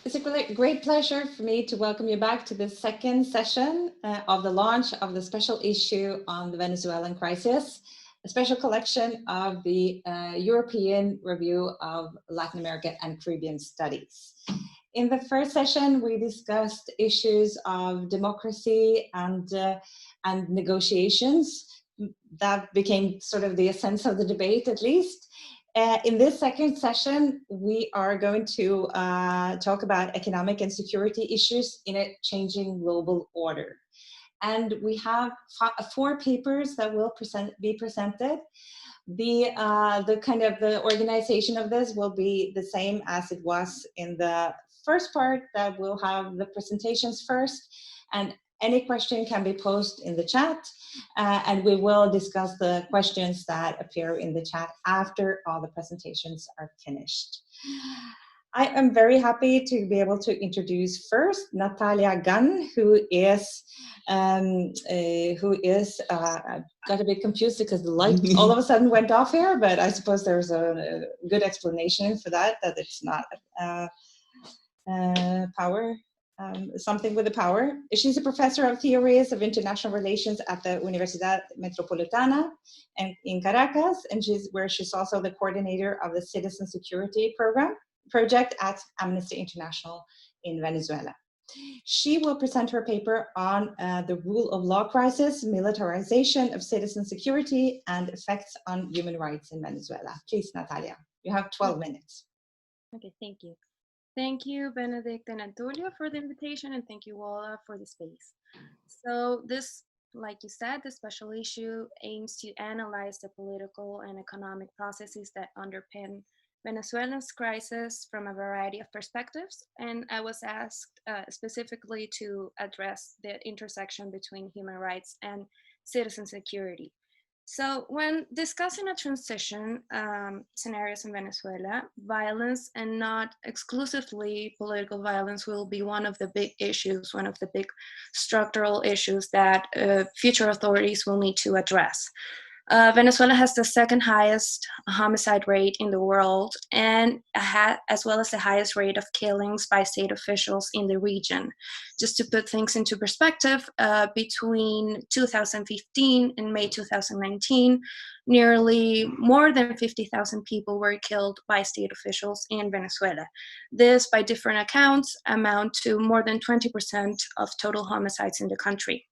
It's a great pleasure for me to welcome you back to the second session of the launch of the special issue on the Venezuelan crisis, a special collection of the European Review of Latin America and Caribbean Studies. In the first session, we discussed issues of democracy and negotiations. That became sort of the essence of the debate, at least. In this second session, we are going to talk about economic and security issues in a changing global order. And we have 4 papers that will be presented. The organization of this will be the same as it was in the first part, that we'll have the presentations first, and any question can be posed in the chat, and we will discuss the questions that appear in the chat after all the presentations are finished. I am very happy to be able to introduce first Natalia Gan, who is got a bit confused because the light all of a sudden went off here, but I suppose there's a good explanation for that it's not power. Something with the power. She's a professor of theories of international relations at the Universidad Metropolitana and in Caracas, and she's also the coordinator of the Citizen Security project at Amnesty International in Venezuela. She will present her paper on the rule of law crisis, militarization of citizen security, and effects on human rights in Venezuela. Please, Natalia, you have 12 minutes. Okay, thank you. Thank you, Benedicte and Antulio, for the invitation, and thank you all for the space. So this, like you said, the special issue aims to analyze the political and economic processes that underpin Venezuela's crisis from a variety of perspectives, and I was asked specifically to address the intersection between human rights and citizen security. So when discussing a transition scenarios in Venezuela, violence and not exclusively political violence will be one of the big issues, one of the big structural issues that future authorities will need to address. Venezuela has the second highest homicide rate in the world, and as well as the highest rate of killings by state officials in the region. Just to put things into perspective, between 2015 and May 2019, nearly more than 50,000 people were killed by state officials in Venezuela. This, by different accounts, amount to more than 20% of total homicides in the country.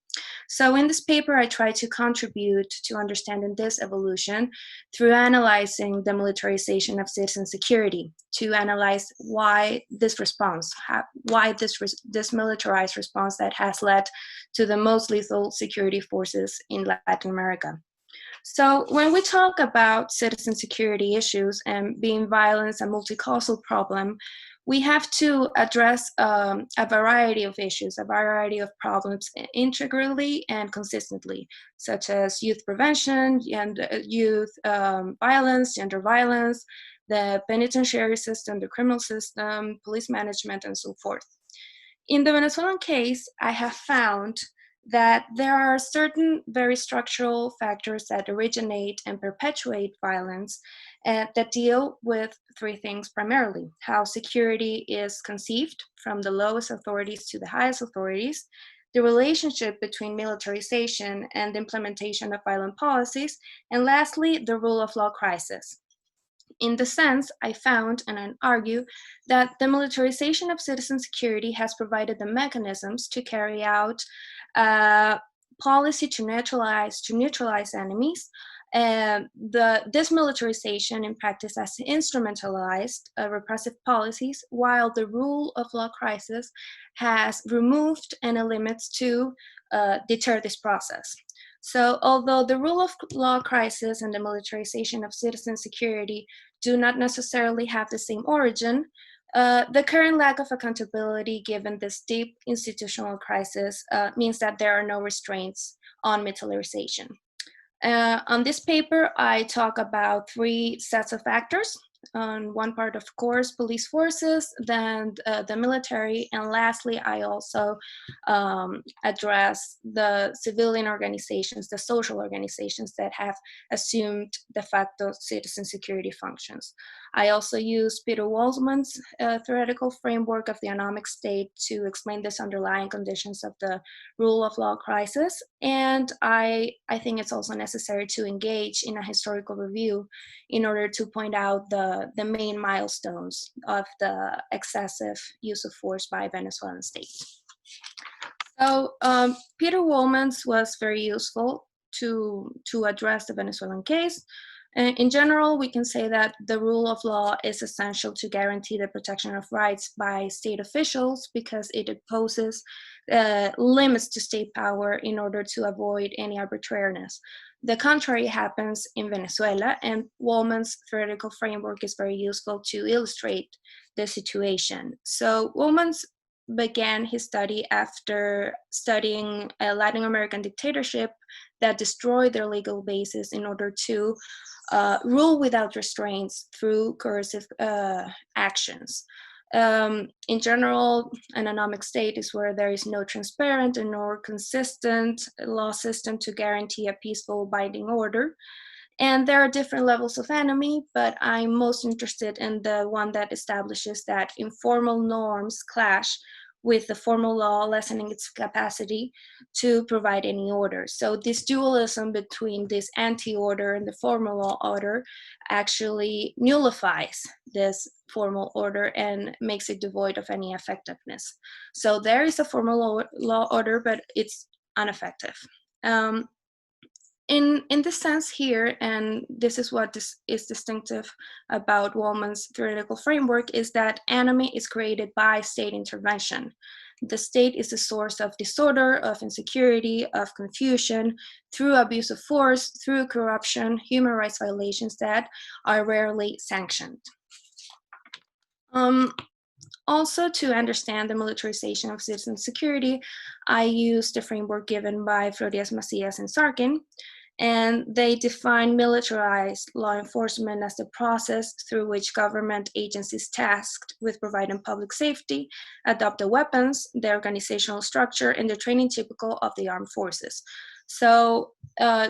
So in this paper, I try to contribute to understanding this evolution through analyzing the militarization of citizen security, to analyze why this response, this militarized response that has led to the most lethal security forces in Latin America. So when we talk about citizen security issues and being violence a multi-causal problem, we have to address a variety of issues, a variety of problems integrally and consistently, such as youth prevention, and youth violence, gender violence, the penitentiary system, the criminal system, police management, and so forth. In the Venezuelan case, I have found that there are certain very structural factors that originate and perpetuate violence that deal with 3 things primarily: how security is conceived from the lowest authorities to the highest authorities, the relationship between militarization and the implementation of violent policies, and lastly, the rule of law crisis. In the sense, I found and I argue that the militarization of citizen security has provided the mechanisms to carry out policy to neutralize enemies. This militarization in practice has instrumentalized repressive policies, while the rule of law crisis has removed any limits to deter this process. So although the rule of law crisis and the militarization of citizen security do not necessarily have the same origin, the current lack of accountability given this deep institutional crisis means that there are no restraints on militarization. On this paper, I talk about 3 sets of factors. On one part, of course, police forces, then the military, and lastly, I also address the civilian organizations, the social organizations that have assumed de facto citizen security functions. I also use Peter Waldman's theoretical framework of the anomic state to explain this underlying conditions of the rule of law crisis. And I think it's also necessary to engage in a historical review in order to point out the main milestones of the excessive use of force by Venezuelan state. So Peter Waldman's was very useful to address the Venezuelan case. In general, we can say that the rule of law is essential to guarantee the protection of rights by state officials because it imposes limits to state power in order to avoid any arbitrariness. The contrary happens in Venezuela, and Waldman's theoretical framework is very useful to illustrate the situation. So Waldman's began his study after studying a Latin American dictatorship that destroyed their legal basis in order to rule without restraints through coercive actions. In general, an anomic state is where there is no transparent and nor consistent law system to guarantee a peaceful binding order. And there are different levels of enemy, but I'm most interested in the one that establishes that informal norms clash with the formal law, lessening its capacity to provide any order. So this dualism between this anti-order and the formal law order actually nullifies this formal order and makes it devoid of any effectiveness. So there is a formal law order, but it's ineffective. In this sense here, and this is what is distinctive about Waldman's theoretical framework, is that enemy is created by state intervention. The state is the source of disorder, of insecurity, of confusion, through abuse of force, through corruption, human rights violations that are rarely sanctioned. Also, to understand the militarization of citizen security, I used the framework given by Florias Macias and Sarkin, and they define militarized law enforcement as the process through which government agencies tasked with providing public safety adopt the weapons, the organizational structure, and the training typical of the armed forces. So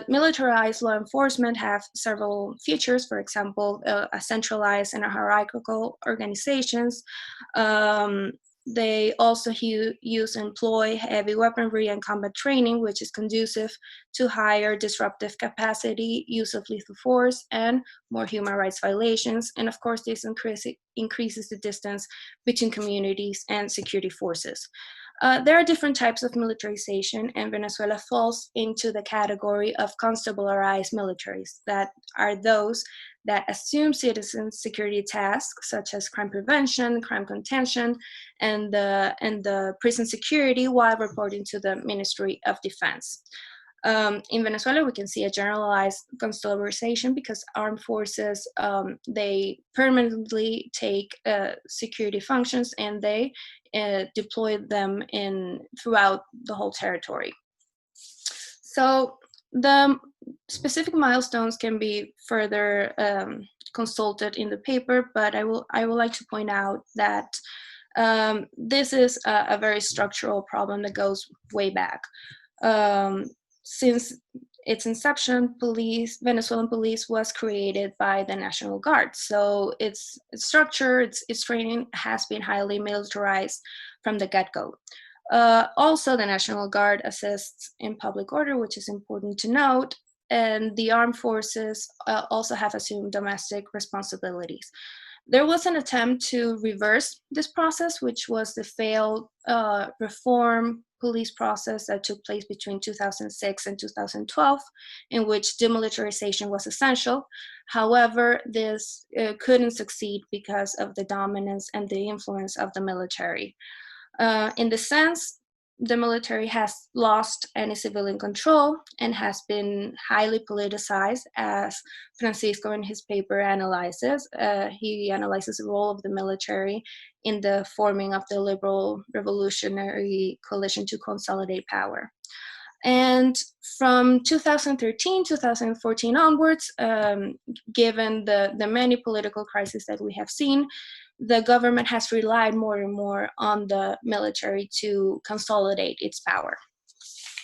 militarized law enforcement have several features, for example, a centralized and a hierarchical organizations. They also use and employ heavy weaponry and combat training, which is conducive to higher disruptive capacity, use of lethal force, and more human rights violations. And of course, this increases the distance between communities and security forces. There are different types of militarization, and Venezuela falls into the category of constabularized militaries, that are those that assume citizen security tasks such as crime prevention, crime contention, and the prison security while reporting to the Ministry of Defense. In Venezuela, we can see a generalized constabularization because armed forces, they permanently take security functions and they deploy them throughout the whole territory. So the specific milestones can be further consulted in the paper, but I would like to point out that this is a very structural problem that goes way back. Since its inception, Venezuelan police was created by the National Guard. So its structure, its training has been highly militarized from the get-go. Also, the National Guard assists in public order, which is important to note, and the armed forces also have assumed domestic responsibilities. There was an attempt to reverse this process, which was the failed reform police process that took place between 2006 and 2012, in which demilitarization was essential. However, this couldn't succeed because of the dominance and the influence of the military. In the sense, the military has lost any civilian control and has been highly politicized, as Francisco in his paper analyzes. He analyzes the role of the military in the forming of the liberal revolutionary coalition to consolidate power. And from 2013, 2014 onwards, given the many political crises that we have seen, the government has relied more and more on the military to consolidate its power.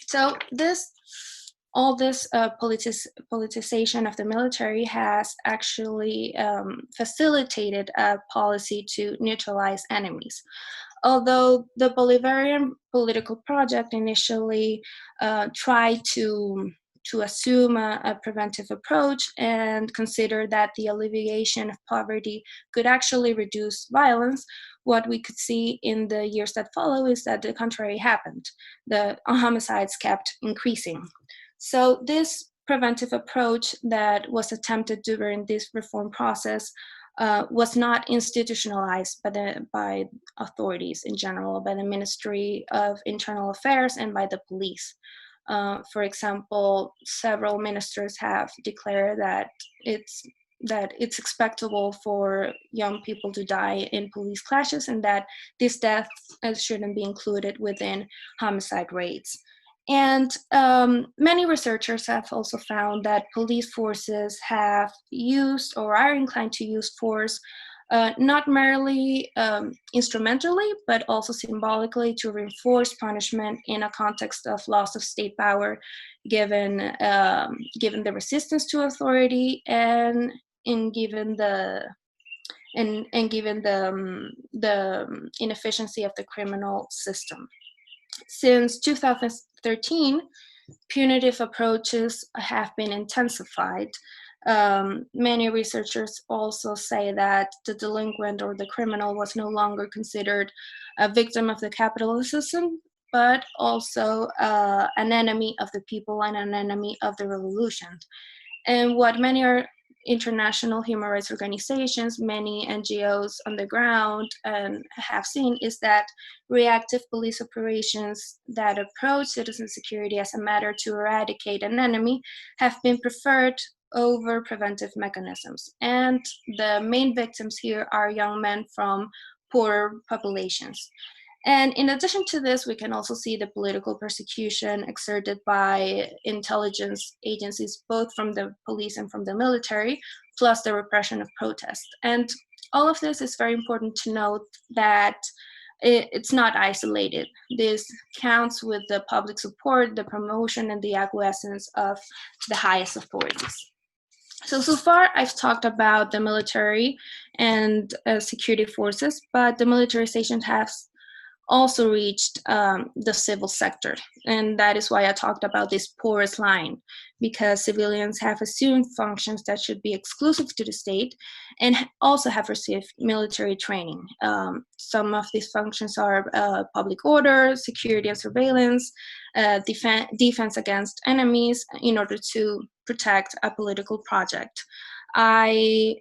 So all this politicization of the military has actually facilitated a policy to neutralize enemies. Although the Bolivarian political project initially tried to assume a preventive approach and consider that the alleviation of poverty could actually reduce violence, what we could see in the years that follow is that the contrary happened. The homicides kept increasing. So this preventive approach that was attempted during this reform process was not institutionalized by authorities in general, by the Ministry of Internal Affairs and by the police. For example, several ministers have declared that it's expectable for young people to die in police clashes and that these deaths shouldn't be included within homicide rates. And many researchers have also found that police forces have used or are inclined to use force not merely instrumentally, but also symbolically to reinforce punishment in a context of loss of state power, given the resistance to authority and given the inefficiency of the criminal system. Since 2013, punitive approaches have been intensified. Many researchers also say that the delinquent or the criminal was no longer considered a victim of the capitalist system, but also an enemy of the people and an enemy of the revolution. And what many international human rights organizations, many NGOs on the ground have seen is that reactive police operations that approach citizen security as a matter to eradicate an enemy have been preferred over preventive mechanisms. And the main victims here are young men from poorer populations. And in addition to this, we can also see the political persecution exerted by intelligence agencies, both from the police and from the military, plus the repression of protest. And all of this is very important to note that it's not isolated. This counts with the public support, the promotion, and the acquiescence of the highest authorities. So far I've talked about the military and security forces, but the militarization has also reached the civil sector. And that is why I talked about this porous line, because civilians have assumed functions that should be exclusive to the state and also have received military training. Some of these functions are public order, security and surveillance, defense against enemies in order to protect a political project. I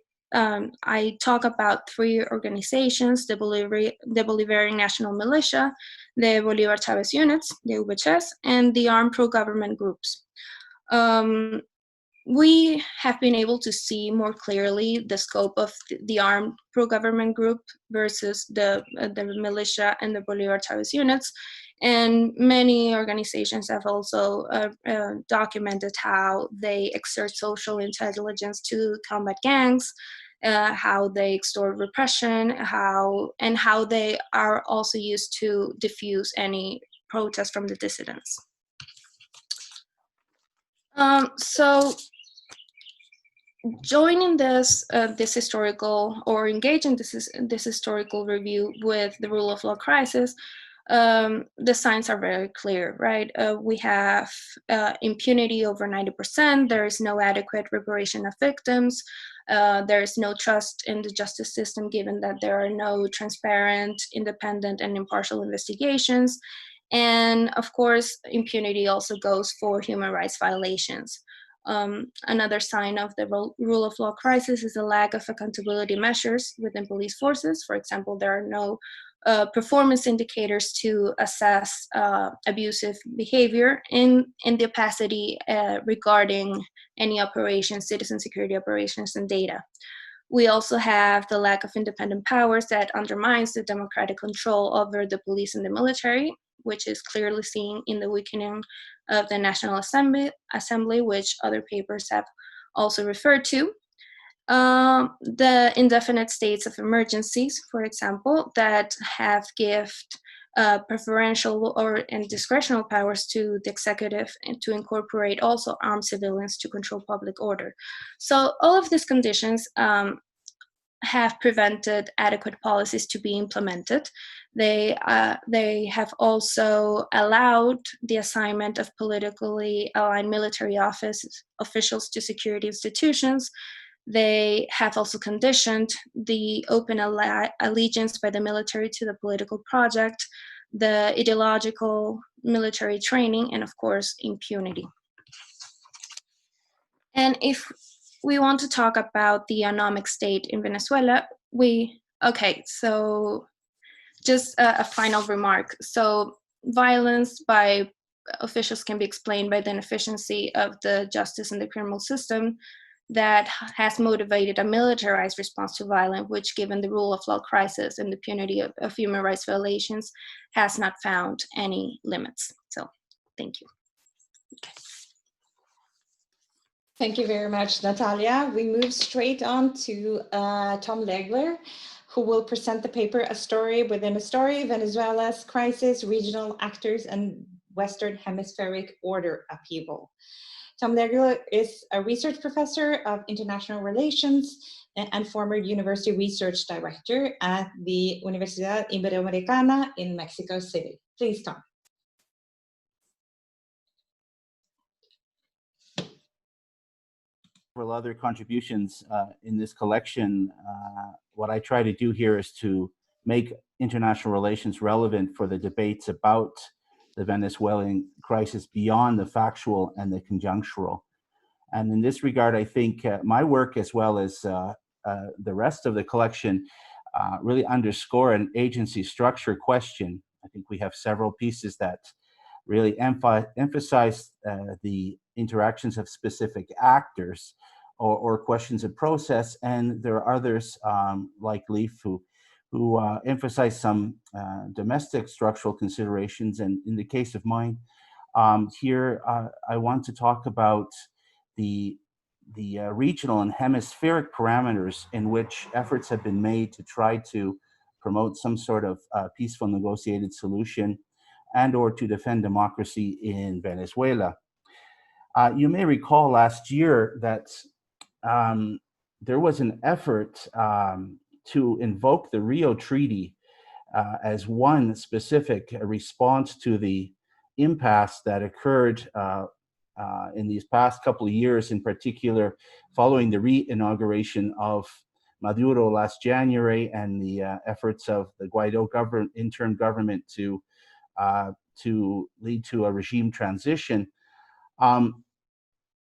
talk about three organizations: the Bolivarian National Militia, the Bolivar Chavez units, the UBCs, and the armed pro-government groups. We have been able to see more clearly the scope of the armed pro-government group versus the militia and the Bolivar Chavez units. And many organizations have also documented how they exert social intelligence to combat gangs, how they extort repression, how they are also used to diffuse any protest from the dissidents. So joining this historical, or engaging this historical review with the rule of law crisis, the signs are very clear, right? We have impunity over 90%. There is no adequate reparation of victims. There is no trust in the justice system, given that there are no transparent, independent, and impartial investigations. And of course, impunity also goes for human rights violations. Another sign of the rule of law crisis is a lack of accountability measures within police forces. For example, there are no performance indicators to assess abusive behavior in the opacity regarding any operations, citizen security operations, and data. We also have the lack of independent powers that undermines the democratic control over the police and the military. which is clearly seen in the weakening of the National Assembly, which other papers have also referred to. The indefinite states of emergencies, for example, that have given preferential and discretional powers to the executive and to incorporate also armed civilians to control public order. So all of these conditions have prevented adequate policies to be implemented. They have also allowed the assignment of politically aligned military officials to security institutions. They have also conditioned the open allegiance by the military to the political project, the ideological military training, and of course, impunity. And if we want to talk about the anomic state in Venezuela, so just a final remark. So violence by officials can be explained by the inefficiency of the justice and the criminal system that has motivated a militarized response to violence, which, given the rule of law crisis and the impunity of human rights violations, has not found any limits. So, thank you. Okay. Thank you very much, Natalia. We move straight on to Tom Legler, who will present the paper A Story Within a Story, Venezuela's Crisis, Regional Actors, and Western Hemispheric Order Upheaval. Tom Legler is a research professor of international relations and former university research director at the Universidad Iberoamericana in Mexico City. Please, Tom. Several other contributions in this collection, what I try to do here is to make international relations relevant for the debates about the Venezuelan crisis beyond the factual and the conjunctural. And in this regard, I think my work, as well as the rest of the collection, really underscore an agency structure question. I think we have several pieces that really emphasize the interactions of specific actors or questions of process, and there are others like Leaf who emphasize some domestic structural considerations. And in the case of mine, here I want to talk about the regional and hemispheric parameters in which efforts have been made to try to promote some sort of peaceful negotiated solution and or to defend democracy in Venezuela. You may recall last year that there was an effort to invoke the Rio Treaty as one specific response to the impasse that occurred in these past couple of years, in particular following the re-inauguration of Maduro last January and the efforts of the Guaido interim government to lead to a regime transition.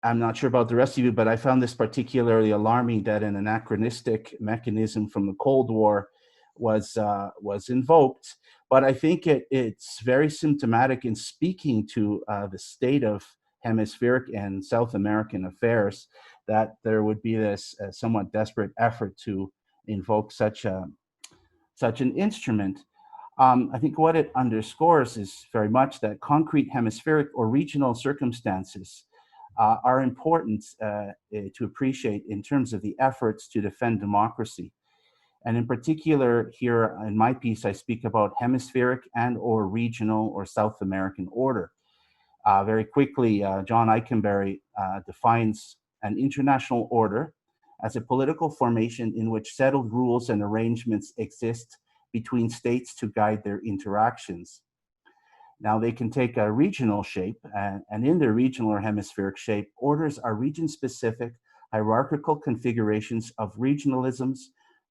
I'm not sure about the rest of you, but I found this particularly alarming that an anachronistic mechanism from the Cold War was invoked. But I think it's very symptomatic in speaking to the state of hemispheric and South American affairs that there would be this somewhat desperate effort to invoke such an instrument. I think what it underscores is very much that concrete hemispheric or regional circumstances are important to appreciate in terms of the efforts to defend democracy. And in particular, here in my piece, I speak about hemispheric and or regional or South American order. Very quickly, John Eikenberry defines an international order as a political formation in which settled rules and arrangements exist between states to guide their interactions. Now, they can take a regional shape, and in their regional or hemispheric shape, orders are region-specific hierarchical configurations of regionalisms,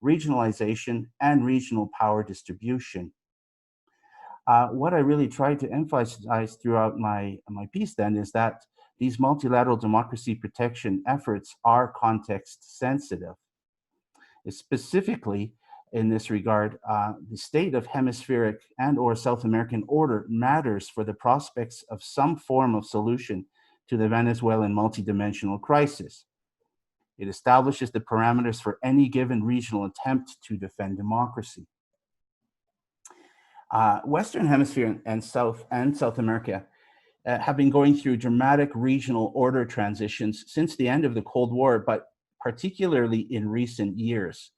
regionalization, and regional power distribution. What I really tried to emphasize throughout my piece then is that these multilateral democracy protection efforts are context sensitive. Specifically, in this regard, the state of hemispheric and or South American order matters for the prospects of some form of solution to the Venezuelan multidimensional crisis. It establishes the parameters for any given regional attempt to defend democracy. Western Hemisphere and South America have been going through dramatic regional order transitions since the end of the Cold War, but particularly in recent years.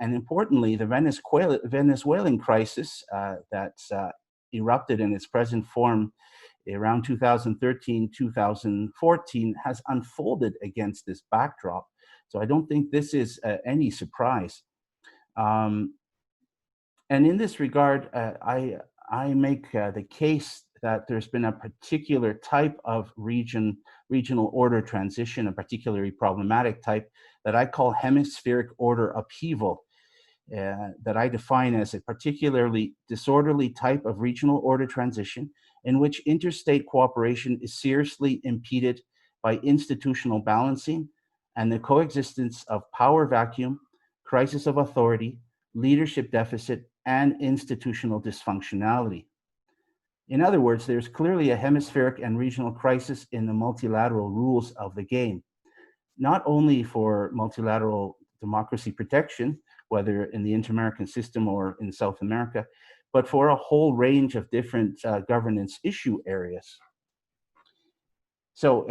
And importantly, the Venezuelan crisis that's erupted in its present form around 2013, 2014 has unfolded against this backdrop. So I don't think this is any surprise. And in this regard, I make the case that there's been a particular type of regional order transition, a particularly problematic type that I call hemispheric order upheaval, that I define as a particularly disorderly type of regional order transition in which interstate cooperation is seriously impeded by institutional balancing and the coexistence of power vacuum, crisis of authority, leadership deficit, and institutional dysfunctionality. In other words, there's clearly a hemispheric and regional crisis in the multilateral rules of the game, not only for multilateral democracy protection, whether in the inter-American system or in South America, but for a whole range of different governance issue areas. So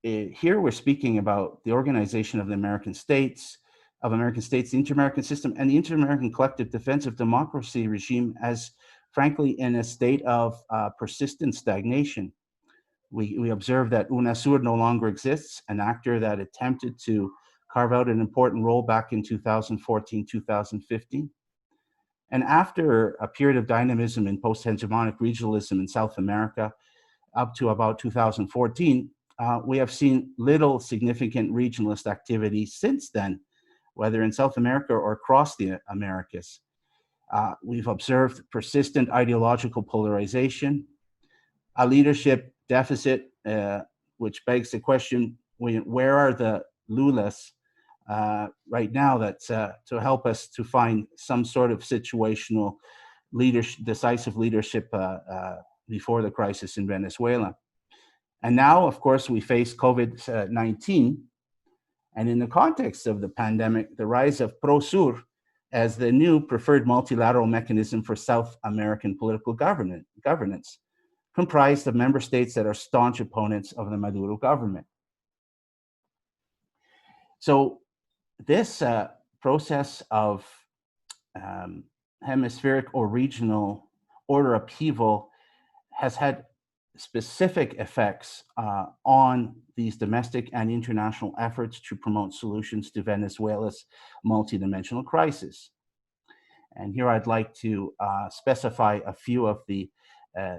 here we're speaking about the organization of the American States, the inter-American system, and the inter-American collective defense of democracy regime as, frankly, in a state of persistent stagnation. We observe that UNASUR no longer exists, an actor that attempted to carve out an important role back in 2014, 2015. And after a period of dynamism in post-hegemonic regionalism in South America, up to about 2014, we have seen little significant regionalist activity since then, whether in South America or across the Americas. We've observed persistent ideological polarization, a leadership deficit, which begs the question, where are the Lulas right now that's to help us to find some sort of situational leadership, decisive leadership before the crisis in Venezuela. And now, of course, we face COVID-19. And in the context of the pandemic, the rise of PROSUR as the new preferred multilateral mechanism for South American political governance, comprised of member states that are staunch opponents of the Maduro government. So this process of hemispheric or regional order upheaval has had specific effects on these domestic and international efforts to promote solutions to Venezuela's multidimensional crisis. And here I'd like to specify a few of the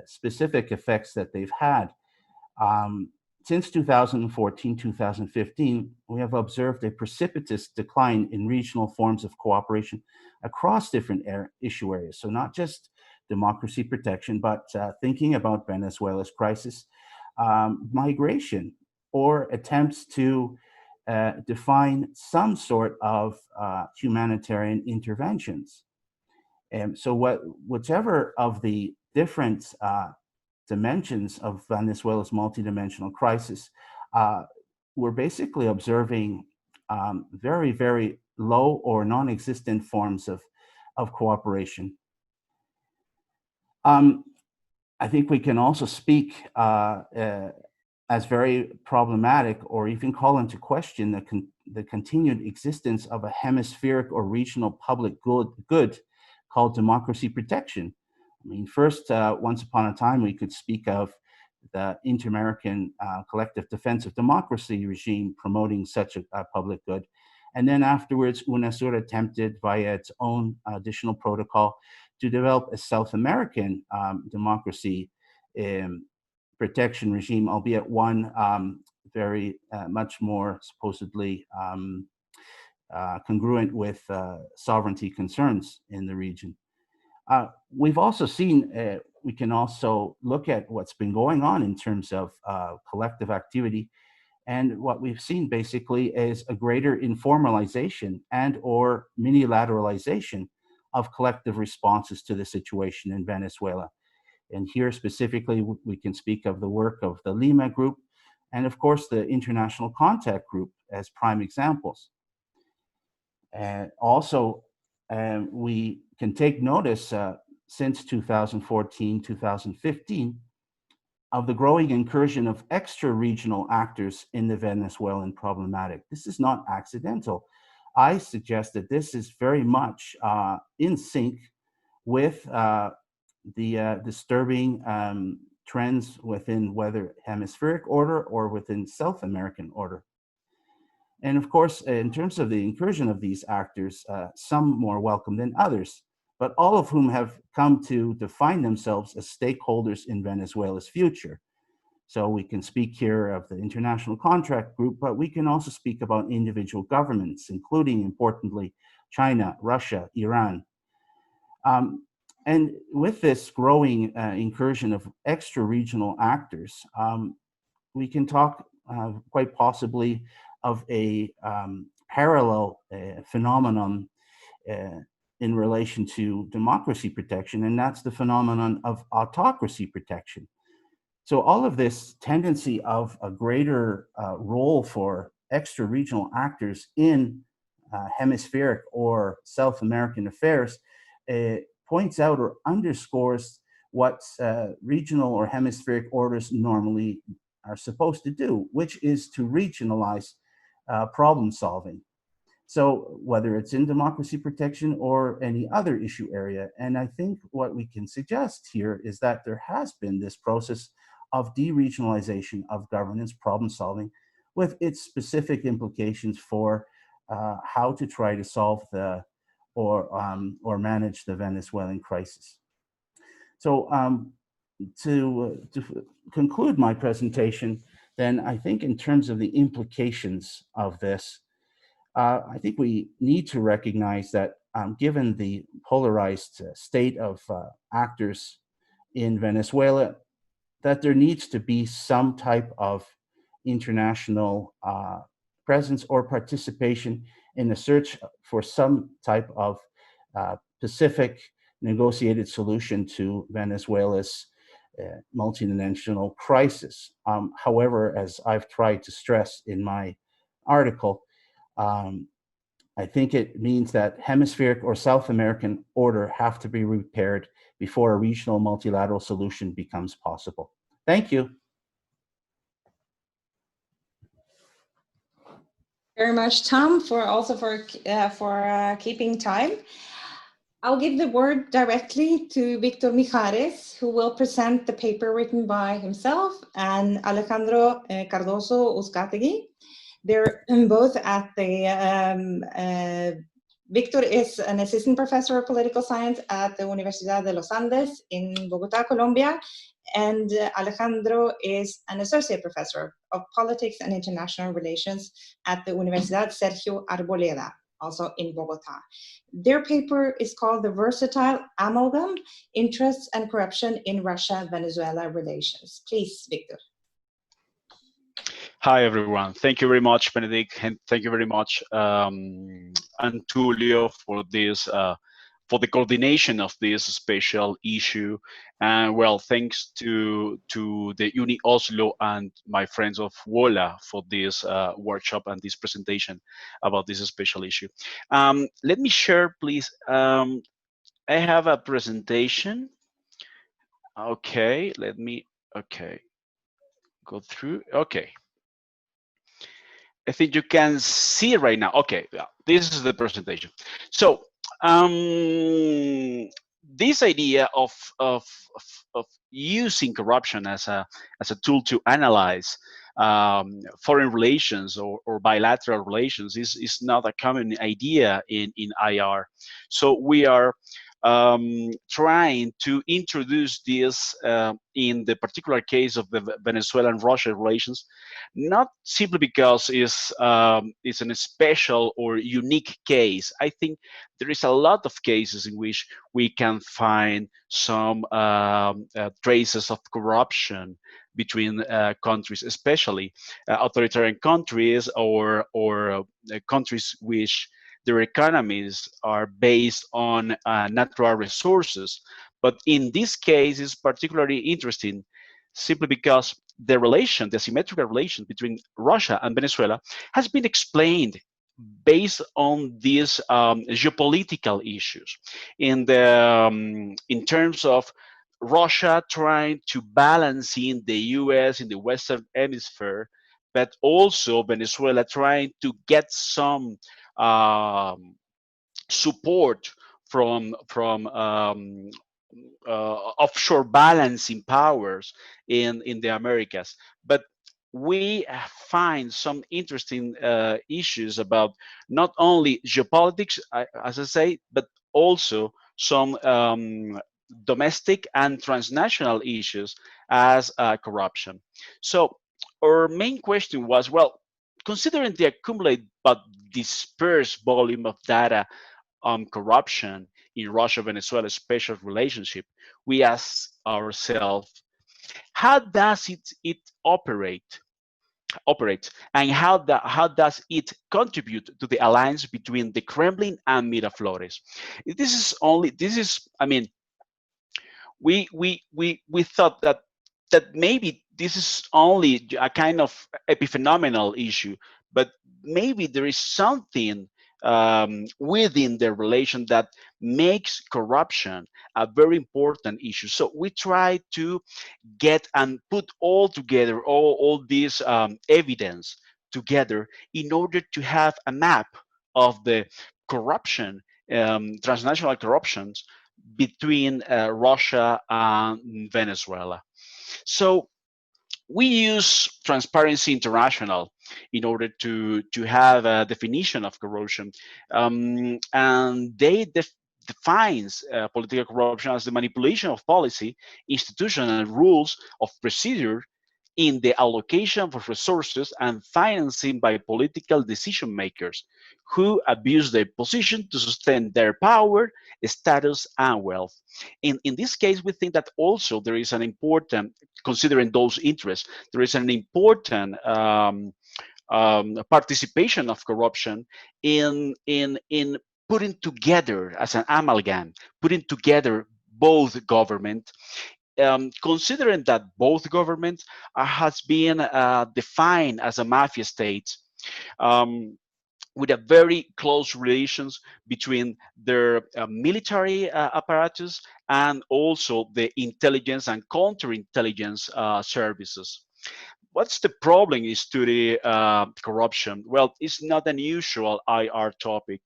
specific effects that they've had. Since 2014, 2015, we have observed a precipitous decline in regional forms of cooperation across different issue areas. So not just democracy protection, but thinking about Venezuela's crisis, migration, or attempts to define some sort of humanitarian interventions. And so whichever of the different dimensions of Venezuela's multidimensional crisis, we're basically observing very, very low or non-existent forms of cooperation. I think we can also speak as very problematic, or even call into question the continued existence of a hemispheric or regional public good called democracy protection. I mean, first, once upon a time, we could speak of the Inter-American Collective Defense of Democracy regime promoting such a public good. And then afterwards, UNASUR attempted via its own additional protocol to develop a South American democracy protection regime, albeit one very much more supposedly congruent with sovereignty concerns in the region. We've also seen, we can also look at what's been going on in terms of collective activity. And what we've seen basically is a greater informalization and or minilateralization of collective responses to the situation in Venezuela. And here specifically, we can speak of the work of the Lima Group and of course the International Contact Group as prime examples. And also, we can take notice since 2014, 2015, of the growing incursion of extra-regional actors in the Venezuelan problematic. This is not accidental. I suggest that this is very much in sync with the disturbing trends within whether hemispheric order or within South American order. And of course, in terms of the incursion of these actors, some more welcome than others, but all of whom have come to define themselves as stakeholders in Venezuela's future. So we can speak here of the International Contract Group, but we can also speak about individual governments, including, importantly, China, Russia, Iran. And with this growing incursion of extra-regional actors, we can talk quite possibly of a parallel phenomenon in relation to democracy protection, and that's the phenomenon of autocracy protection. So all of this tendency of a greater role for extra-regional actors in hemispheric or South American affairs points out or underscores what regional or hemispheric orders normally are supposed to do, which is to regionalize problem solving. So whether it's in democracy protection or any other issue area. And I think what we can suggest here is that there has been this process of deregionalization of governance problem solving with its specific implications for how to try to solve the or manage the Venezuelan crisis. So to conclude my presentation, then I think in terms of the implications of this, I think we need to recognize that given the polarized state of actors in Venezuela, that there needs to be some type of international presence or participation in the search for some type of pacific negotiated solution to Venezuela's multidimensional crisis. However, as I've tried to stress in my article, I think it means that hemispheric or South American order have to be repaired before a regional multilateral solution becomes possible. Thank you. Very much, Tom, for keeping time. I'll give the word directly to Víctor Mijares, who will present the paper written by himself, and Alejandro Cardozo Uzcátegui. They're both at the, Víctor is an assistant professor of political science at the Universidad de los Andes in Bogotá, Colombia, and Alejandro is an associate professor of politics and international relations at the Universidad Sergio Arboleda, also in Bogotá. Their paper is called The Versatile Amalgam, Interests and Corruption in Russia-Venezuela Relations. Please, Víctor. Hi, everyone. Thank you very much, Benedicte, and thank you very much, Antulio, for this, for the coordination of this special issue. And well, thanks to the Uni Oslo and my friends of WOLA for this workshop and this presentation about this special issue. Let me share, please. I have a presentation. Okay, let me, go through. Okay. I think you can see it right now. Okay, yeah, this is the presentation. So this idea of using corruption as a tool to analyze foreign relations or bilateral relations is not a common idea in IR. So we are trying to introduce this in the particular case of the Venezuelan-Russia relations, not simply because it's a special or unique case. I think there is a lot of cases in which we can find some traces of corruption between countries, especially authoritarian countries or countries which their economies are based on natural resources. But in this case, it's particularly interesting simply because the relation, the symmetrical relation between Russia and Venezuela has been explained based on these geopolitical issues, in terms of Russia trying to balance in the U.S. in the Western Hemisphere, but also Venezuela trying to get some support from offshore balancing powers in the Americas. But we find some interesting issues about not only geopolitics, as I say, but also some domestic and transnational issues as corruption. So our main question was, well, considering the accumulated but dispersed volume of data on corruption in Russia-Venezuela special relationship, we ask ourselves, how does it operate, and how does it contribute to the alliance between the Kremlin and Miraflores? This is, I mean, we thought that maybe this is only a kind of epiphenomenal issue, but maybe there is something within the relation that makes corruption a very important issue. So we try to get and put all together, all this evidence together in order to have a map of the corruption, transnational corruptions between Russia and Venezuela. So we use Transparency International in order to have a definition of corruption, and they defines political corruption as the manipulation of policy, institution, and rules of procedure in the allocation of resources and financing by political decision makers who abuse their position to sustain their power, status, and wealth. In this case, we think that also there is an important, considering those interests, there is an important participation of corruption in putting together as an amalgam, putting together both government, considering that both governments has been defined as a mafia state, with a very close relations between their military apparatus and also the intelligence and counterintelligence services. What's the problem is to the corruption? Well, it's not an usual IR topic.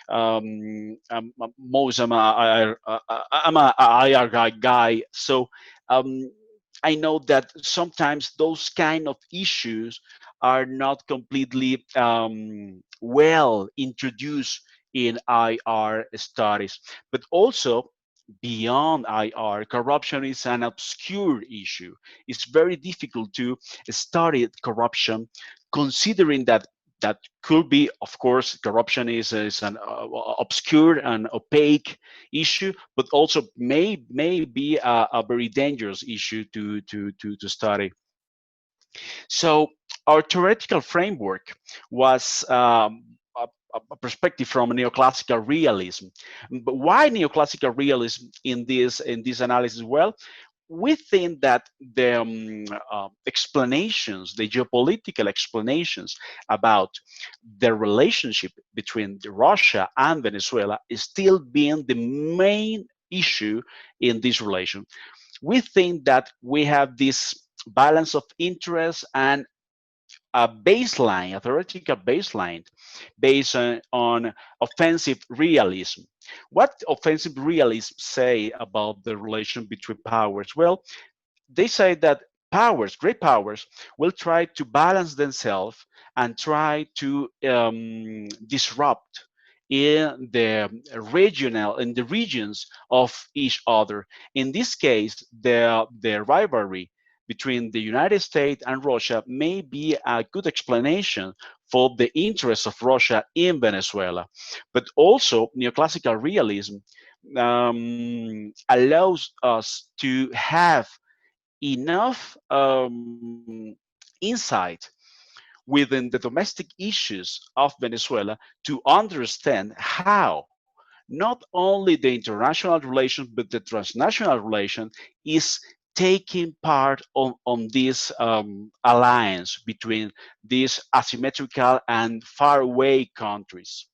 I'm a IR guy, so I know that sometimes those kind of issues are not completely well introduced in IR studies, but also beyond IR, corruption is an obscure issue. It's very difficult to study corruption, considering that could be, of course, corruption is an obscure and opaque issue, but also may be a very dangerous issue to study. So our theoretical framework was a perspective from neoclassical realism. But why neoclassical realism in this analysis? Well, we think that the explanations, the geopolitical explanations about the relationship between Russia and Venezuela is still being the main issue in this relation. We think that we have this balance of interest and a baseline, a theoretical baseline based on offensive realism. What offensive realism say about the relation between powers? Well, they say that powers, great powers, will try to balance themselves and try to disrupt in the regions of each other. In this case, the rivalry between the United States and Russia may be a good explanation for the interests of Russia in Venezuela. But also, neoclassical realism allows us to have enough insight within the domestic issues of Venezuela to understand how not only the international relation but the transnational relation is taking part on this alliance between these asymmetrical and faraway countries.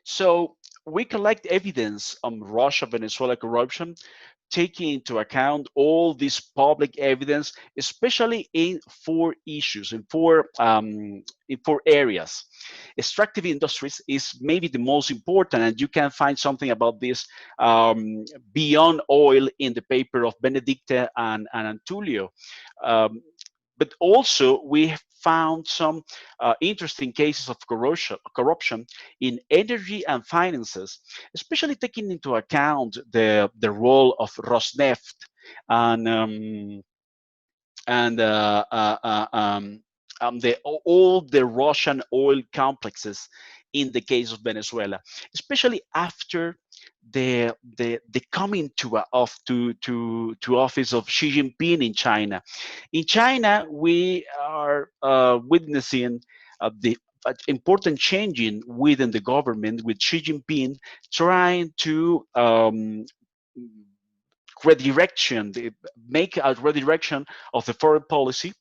So we collect evidence on Russia Venezuela corruption, taking into account all this public evidence, especially in four issues, in four areas. Extractive industries is maybe the most important, and you can find something about this beyond oil in the paper of Benedicte and Antulio. Um, but also we found some interesting cases of corruption in energy and finances, especially taking into account the role of Rosneft and and uh, uh, uh, um, all the Russian oil complexes in the case of Venezuela, especially after the coming to office of Xi Jinping in China. In China, we are witnessing the important changing within the government, with Xi Jinping trying to make a redirection of the foreign policy.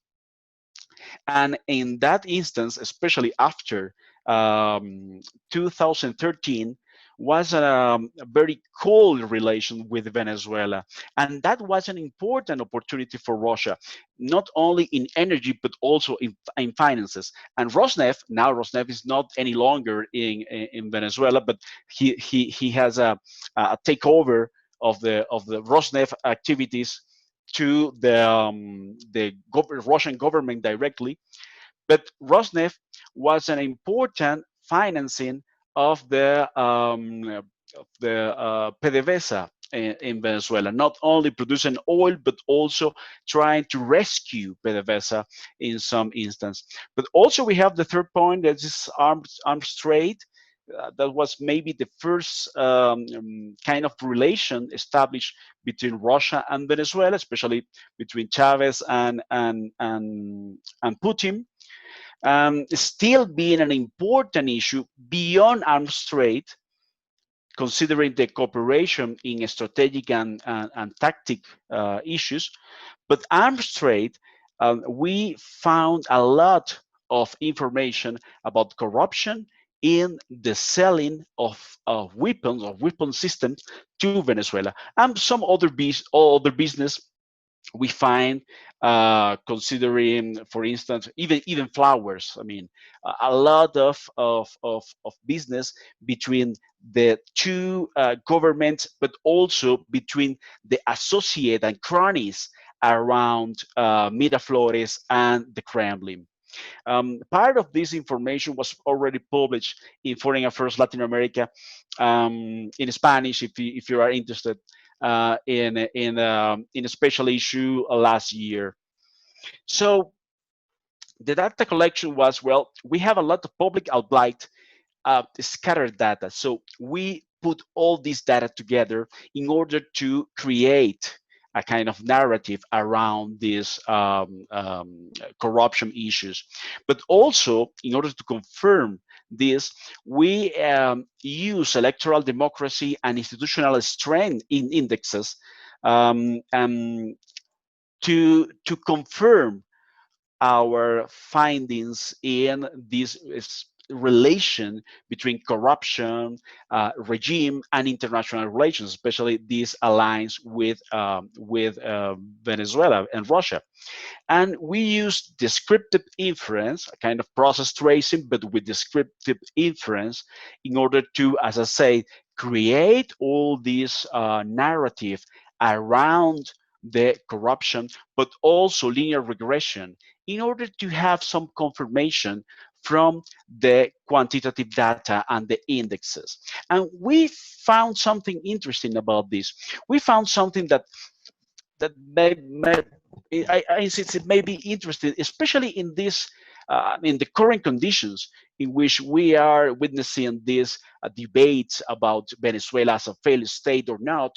And in that instance, especially after 2013, was a very cold relation with Venezuela. And that was an important opportunity for Russia, not only in energy, but also in finances. And Rosneft, now Rosneft is not any longer in Venezuela, but he has a takeover of the Rosneft activities to the Russian government directly. But Rosneft was an important financing of the PDVSA in Venezuela, not only producing oil, but also trying to rescue PDVSA in some instance. But also we have the third point, that is arms trade. That was maybe the first kind of relation established between Russia and Venezuela, especially between Chavez and Putin, still being an important issue beyond arms trade, considering the cooperation in strategic and tactic issues. But arms trade, we found a lot of information about corruption in the selling of weapons or weapon systems to Venezuela, and some other business we find, considering, for instance, even flowers. I mean, a lot of business between the two governments, but also between the associate and cronies around Miraflores and the Kremlin. Part of this information was already published in Foreign Affairs Latin America, in Spanish, if you are interested, in a special issue last year. So the data collection was, well, we have a lot of public outlined scattered data. So we put all this data together in order to create a kind of narrative around these corruption issues. But also, in order to confirm this, we use electoral democracy and institutional strength in indexes to confirm our findings in this relation between corruption, regime, and international relations, especially this alliance with Venezuela and Russia. And we use descriptive inference, a kind of process tracing, but with descriptive inference, in order to, as I say, create all this narrative around the corruption, but also linear regression, in order to have some confirmation from the quantitative data and the indexes. And we found something interesting about this. We found something that it may be interesting, especially in this in the current conditions in which we are witnessing these debates about Venezuela as a failed state or not.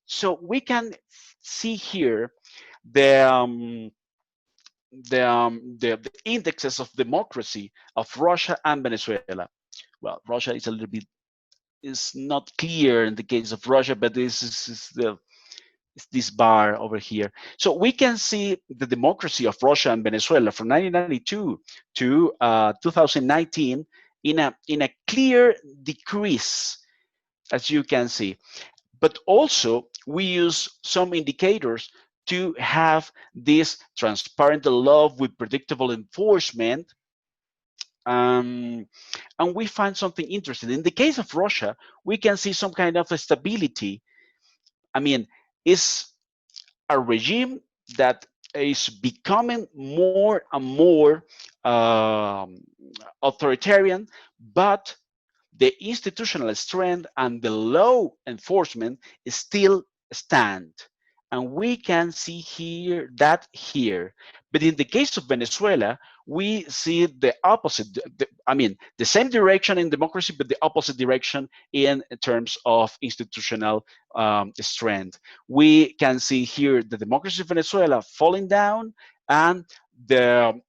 So we can see here the the indexes of democracy of Russia and Venezuela. Well, Russia is a little bit, is not clear in the case of Russia, but this is the It's this bar over here. So we can see the democracy of Russia and Venezuela from 1992 to 2019 in a clear decrease, as you can see. But also we use some indicators to have this transparent law with predictable enforcement. And we find something interesting. In the case of Russia, we can see some kind of stability. I mean, it's a regime that is becoming more and more authoritarian, but the institutional strength and the law enforcement still stand. And we can see here that here. But in the case of Venezuela, we see the opposite. I mean, the same direction in democracy, but the opposite direction in terms of institutional strength. We can see here the democracy of Venezuela falling down, and the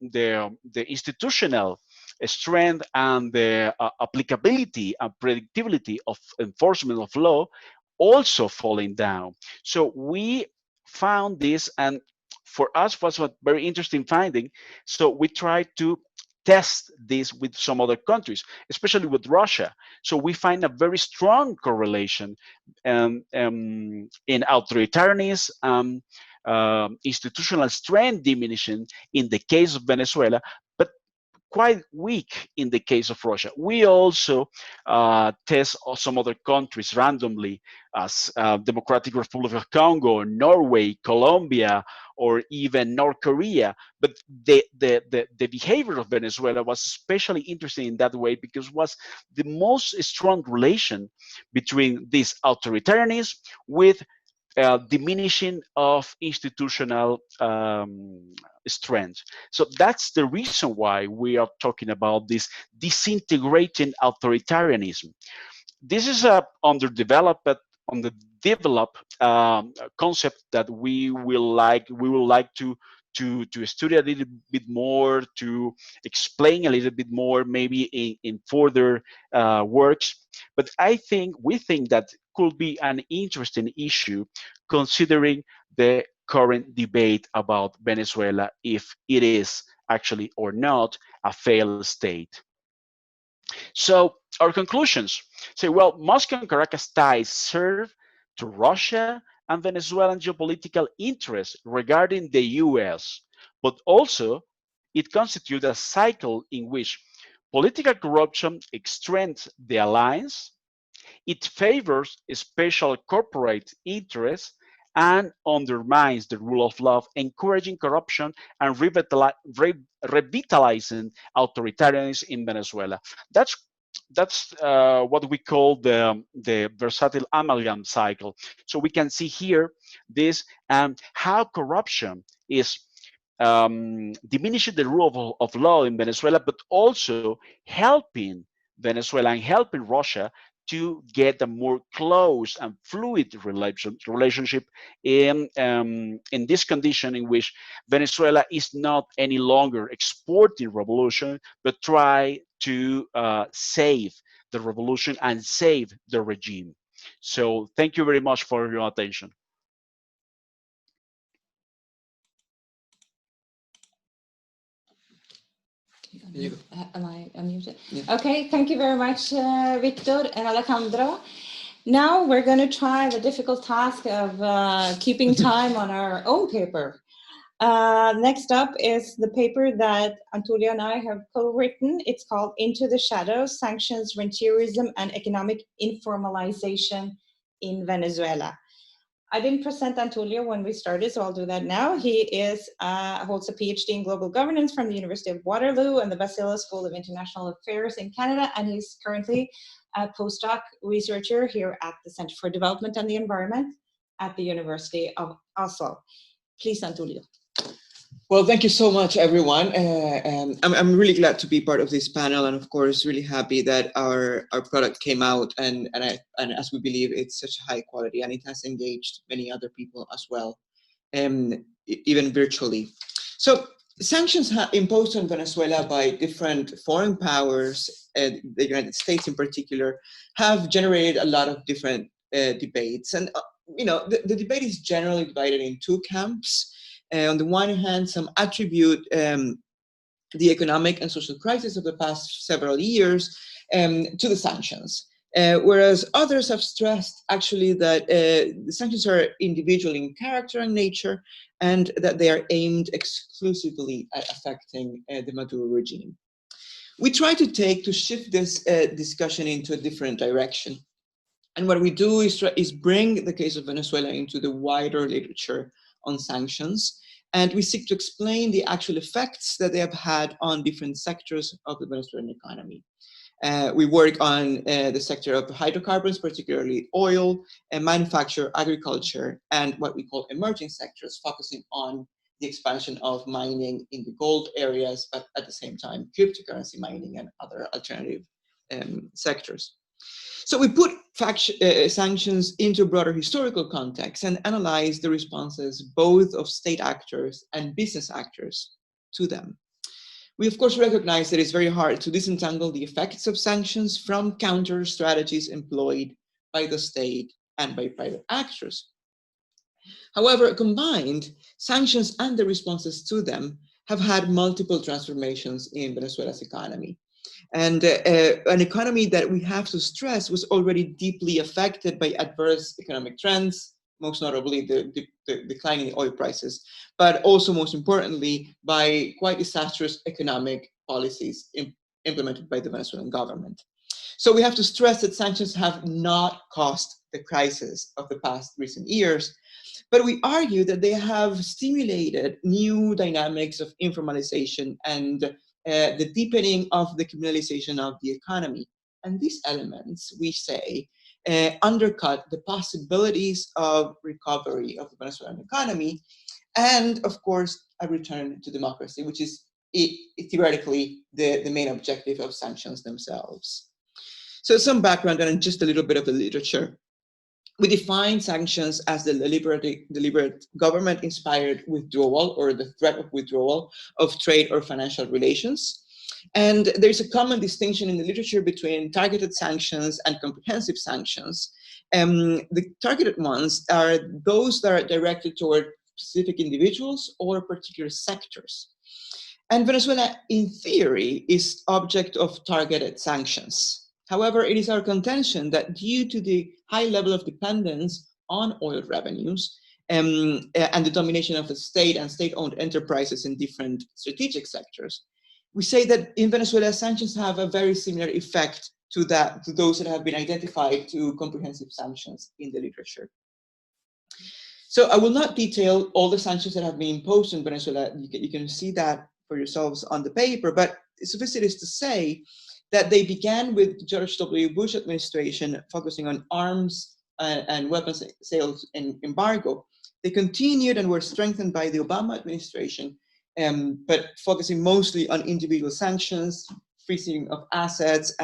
institutional strength and the applicability and predictability of enforcement of law also falling down. So we found this, and for us was a very interesting finding. So we tried to test this with some other countries, especially with Russia. So we find a very strong correlation in authoritarianism, institutional strength diminishing in the case of Venezuela, but quite weak in the case of Russia. We also test some other countries randomly, as Democratic Republic of Congo, Norway, Colombia, or even North Korea. But the behavior of Venezuela was especially interesting in that way, because it was the most strong relation between this authoritarianism with diminishing of institutional strength. So that's the reason why we are talking about this disintegrating authoritarianism. This is a underdeveloped concept that we will like to study a little bit more, to explain a little bit more, maybe in further works. But we think that could be an interesting issue, considering the current debate about Venezuela, if it is actually or not a failed state. So our conclusions say, well, Moscow and Caracas ties serve to Russia and Venezuelan geopolitical interests regarding the US, but also it constitutes a cycle in which political corruption strengthens the alliance, it favors special corporate interests, and undermines the rule of law, encouraging corruption and revitalizing authoritarianism in Venezuela. That's what we call the versatile amalgam cycle. So we can see here this and how corruption is diminishing the rule of law in Venezuela, but also helping Venezuela and helping Russia to get a more close and fluid relationship in this condition in which Venezuela is not any longer exporting revolution, but try to save the revolution and save the regime. So thank you very much for your attention. Am I unmuted? Yeah. Okay, thank you very much, Víctor and Alejandro. Now we're going to try the difficult task of keeping time on our own paper. Next up is the paper that Antulio and I have co-written. It's called Into the Shadows, Sanctions, Rentierism, and Economic Informalization in Venezuela. I didn't present Antulio when we started, so I'll do that now. He holds a PhD in global governance from the University of Waterloo and the Basila School of International Affairs in Canada, and he's currently a postdoc researcher here at the Center for Development and the Environment at the University of Oslo. Please, Antulio. Well, thank you so much, everyone. I'm really glad to be part of this panel, and of course, really happy that our product came out, and as we believe, it's such high quality, and it has engaged many other people as well, even virtually. So sanctions imposed on Venezuela by different foreign powers, the United States in particular, have generated a lot of different debates, and the debate is generally divided in two camps. On the one hand, some attribute the economic and social crisis of the past several years to the sanctions. Whereas others have stressed actually that the sanctions are individual in character and nature, and that they are aimed exclusively at affecting the Maduro regime. We try to shift this discussion into a different direction. And what we do is bring the case of Venezuela into the wider literature on sanctions, and we seek to explain the actual effects that they have had on different sectors of the Venezuelan economy. We work on the sector of hydrocarbons, particularly oil, and manufacture, agriculture, and what we call emerging sectors, focusing on the expansion of mining in the gold areas, but at the same time, cryptocurrency mining and other alternative sectors. So we put sanctions into a broader historical context and analyze the responses both of state actors and business actors to them. We, of course, recognize that it's very hard to disentangle the effects of sanctions from counter strategies employed by the state and by private actors. However, combined, sanctions and the responses to them have had multiple transformations in Venezuela's economy. And an economy that we have to stress was already deeply affected by adverse economic trends, most notably the decline in oil prices, but also most importantly by quite disastrous economic policies implemented by the Venezuelan government. So we have to stress that sanctions have not caused the crisis of the past recent years, but we argue that they have stimulated new dynamics of informalization and the deepening of the criminalization of the economy. And these elements, we say, undercut the possibilities of recovery of the Venezuelan economy, and of course, a return to democracy, which is theoretically the main objective of sanctions themselves. So some background and just a little bit of the literature. We define sanctions as the deliberate government-inspired withdrawal or the threat of withdrawal of trade or financial relations. And there's a common distinction in the literature between targeted sanctions and comprehensive sanctions. The targeted ones are those that are directed toward specific individuals or particular sectors. And Venezuela, in theory, is object of targeted sanctions. However, it is our contention that due to the high level of dependence on oil revenues and the domination of the state and state-owned enterprises in different strategic sectors, we say that in Venezuela, sanctions have a very similar effect to those that have been identified to comprehensive sanctions in the literature. So I will not detail all the sanctions that have been imposed in Venezuela. You can see that for yourselves on the paper, but suffice it is to say that they began with George W. Bush administration focusing on arms and weapons sales and embargo. They continued and were strengthened by the Obama administration, but focusing mostly on individual sanctions, freezing of assets,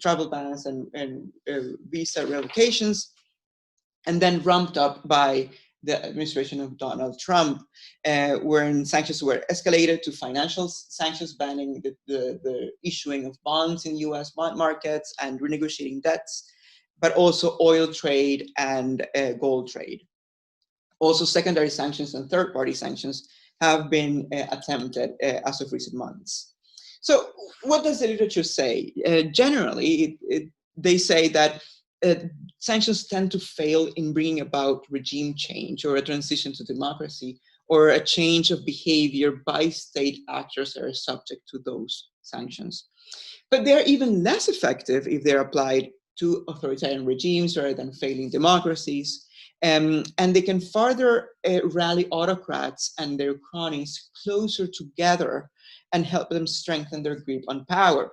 travel bans, and visa revocations, and then ramped up by the administration of Donald Trump, wherein sanctions were escalated to financial sanctions, banning the issuing of bonds in US bond markets and renegotiating debts, but also oil trade and gold trade. Also, secondary sanctions and third-party sanctions have been attempted as of recent months. So what does the literature say? Generally, they say that sanctions tend to fail in bringing about regime change or a transition to democracy or a change of behavior by state actors that are subject to those sanctions. But they're even less effective if they're applied to authoritarian regimes rather than failing democracies. And they can further rally autocrats and their cronies closer together and help them strengthen their grip on power.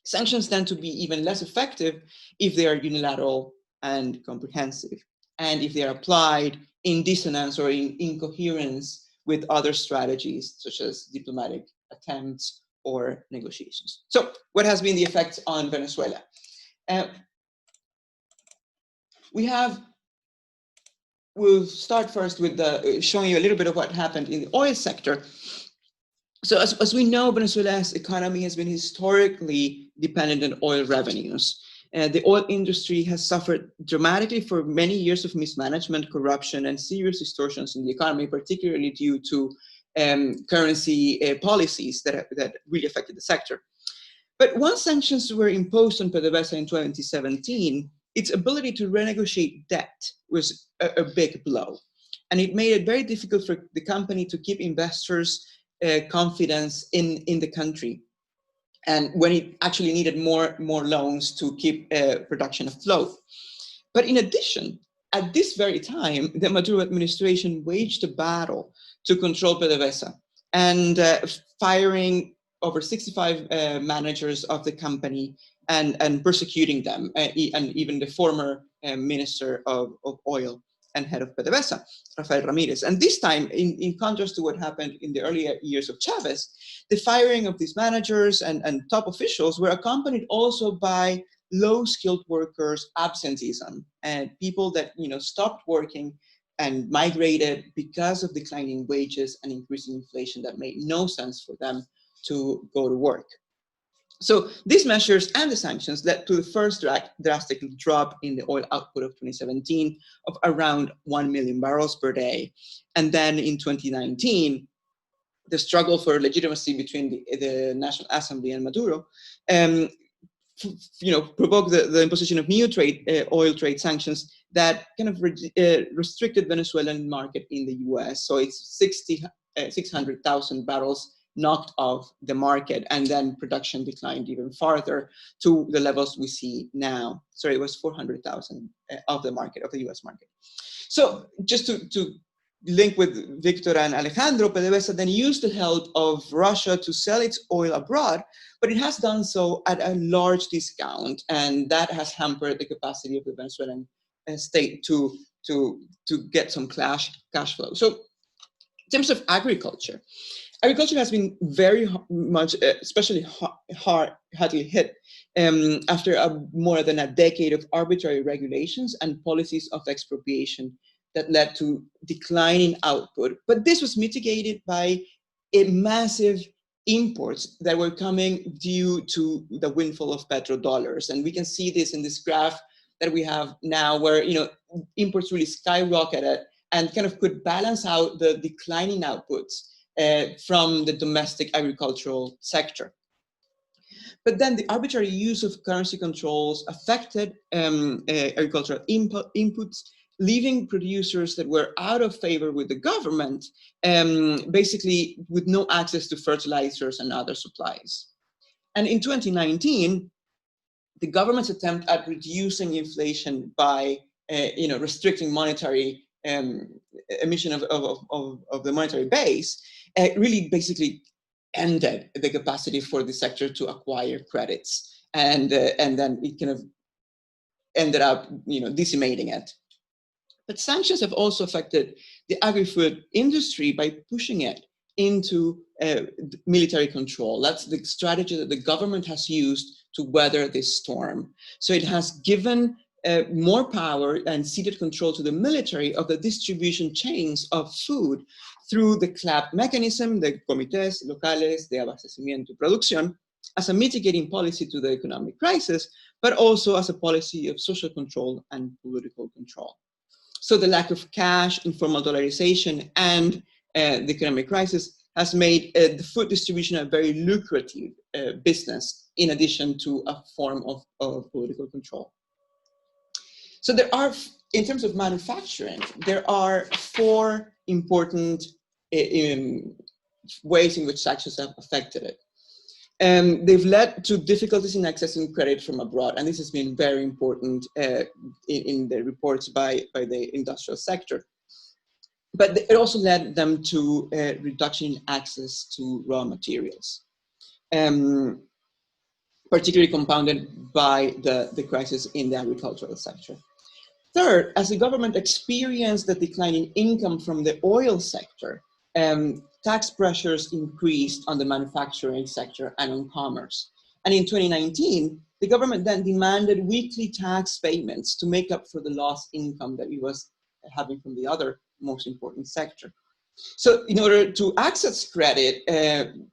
Sanctions tend to be even less effective if they are unilateral and comprehensive, and if they are applied in dissonance or in incoherence with other strategies, such as diplomatic attempts or negotiations. So what has been the effect on Venezuela? We'll start first with showing you a little bit of what happened in the oil sector. So as we know, Venezuela's economy has been historically dependent on oil revenues. The oil industry has suffered dramatically for many years of mismanagement, corruption, and serious distortions in the economy, particularly due to currency policies that really affected the sector. But once sanctions were imposed on PDVSA in 2017, its ability to renegotiate debt was a big blow. And it made it very difficult for the company to keep investors' confidence in the country. And when it actually needed more loans to keep production afloat. But in addition, at this very time, the Maduro administration waged a battle to control PDVSA and firing over 65 managers of the company and persecuting them, and even the former minister of oil and head of PDVSA, Rafael Ramirez. And this time, in contrast to what happened in the earlier years of Chavez, the firing of these managers and top officials were accompanied also by low-skilled workers' absenteeism and people that stopped working and migrated because of declining wages and increasing inflation that made no sense for them to go to work. So these measures and the sanctions led to the first drastic drop in the oil output of 2017 of around 1 million barrels per day. And then in 2019, the struggle for legitimacy between the National Assembly and Maduro provoked the imposition of new oil trade sanctions that kind of restricted Venezuelan market in the US. So it's 600,000 barrels knocked off the market, and then production declined even farther to the levels we see now. Sorry, it was 400,000 of the market, of the US market. So just to link with Víctor and Alejandro, PDVSA then used the help of Russia to sell its oil abroad, but it has done so at a large discount, and that has hampered the capacity of the Venezuelan state to get some cash flow. So in terms of agriculture has been very much, especially hardly hit after more than a decade of arbitrary regulations and policies of expropriation that led to declining output. But this was mitigated by massive imports that were coming due to the windfall of petrodollars. And we can see this in this graph that we have now, where imports really skyrocketed and kind of could balance out the declining outputs from the domestic agricultural sector. But then the arbitrary use of currency controls affected agricultural inputs, leaving producers that were out of favor with the government, basically with no access to fertilizers and other supplies. And in 2019, the government's attempt at reducing inflation by restricting monetary emission of the monetary base really basically ended the capacity for the sector to acquire credits, and then it kind of ended up decimating it. But sanctions have also affected the agri-food industry by pushing it into military control. That's the strategy that the government has used to weather this storm. So it has given more power and ceded control to the military of the distribution chains of food through the CLAP mechanism, the Comités Locales de Abastecimiento y Producción, as a mitigating policy to the economic crisis, but also as a policy of social control and political control. So the lack of cash, informal dollarization, and the economic crisis has made the food distribution a very lucrative business, in addition to a form of political control. So there are, in terms of manufacturing, there are four important ways in which sanctions have affected it. They've led to difficulties in accessing credit from abroad, and this has been very important in the reports by the industrial sector. But it also led them to a reduction in access to raw materials, particularly compounded by the crisis in the agricultural sector. Third, as the government experienced the decline in income from the oil sector, tax pressures increased on the manufacturing sector and on commerce. And in 2019, the government then demanded weekly tax payments to make up for the lost income that it was having from the other most important sector. So in order to access credit,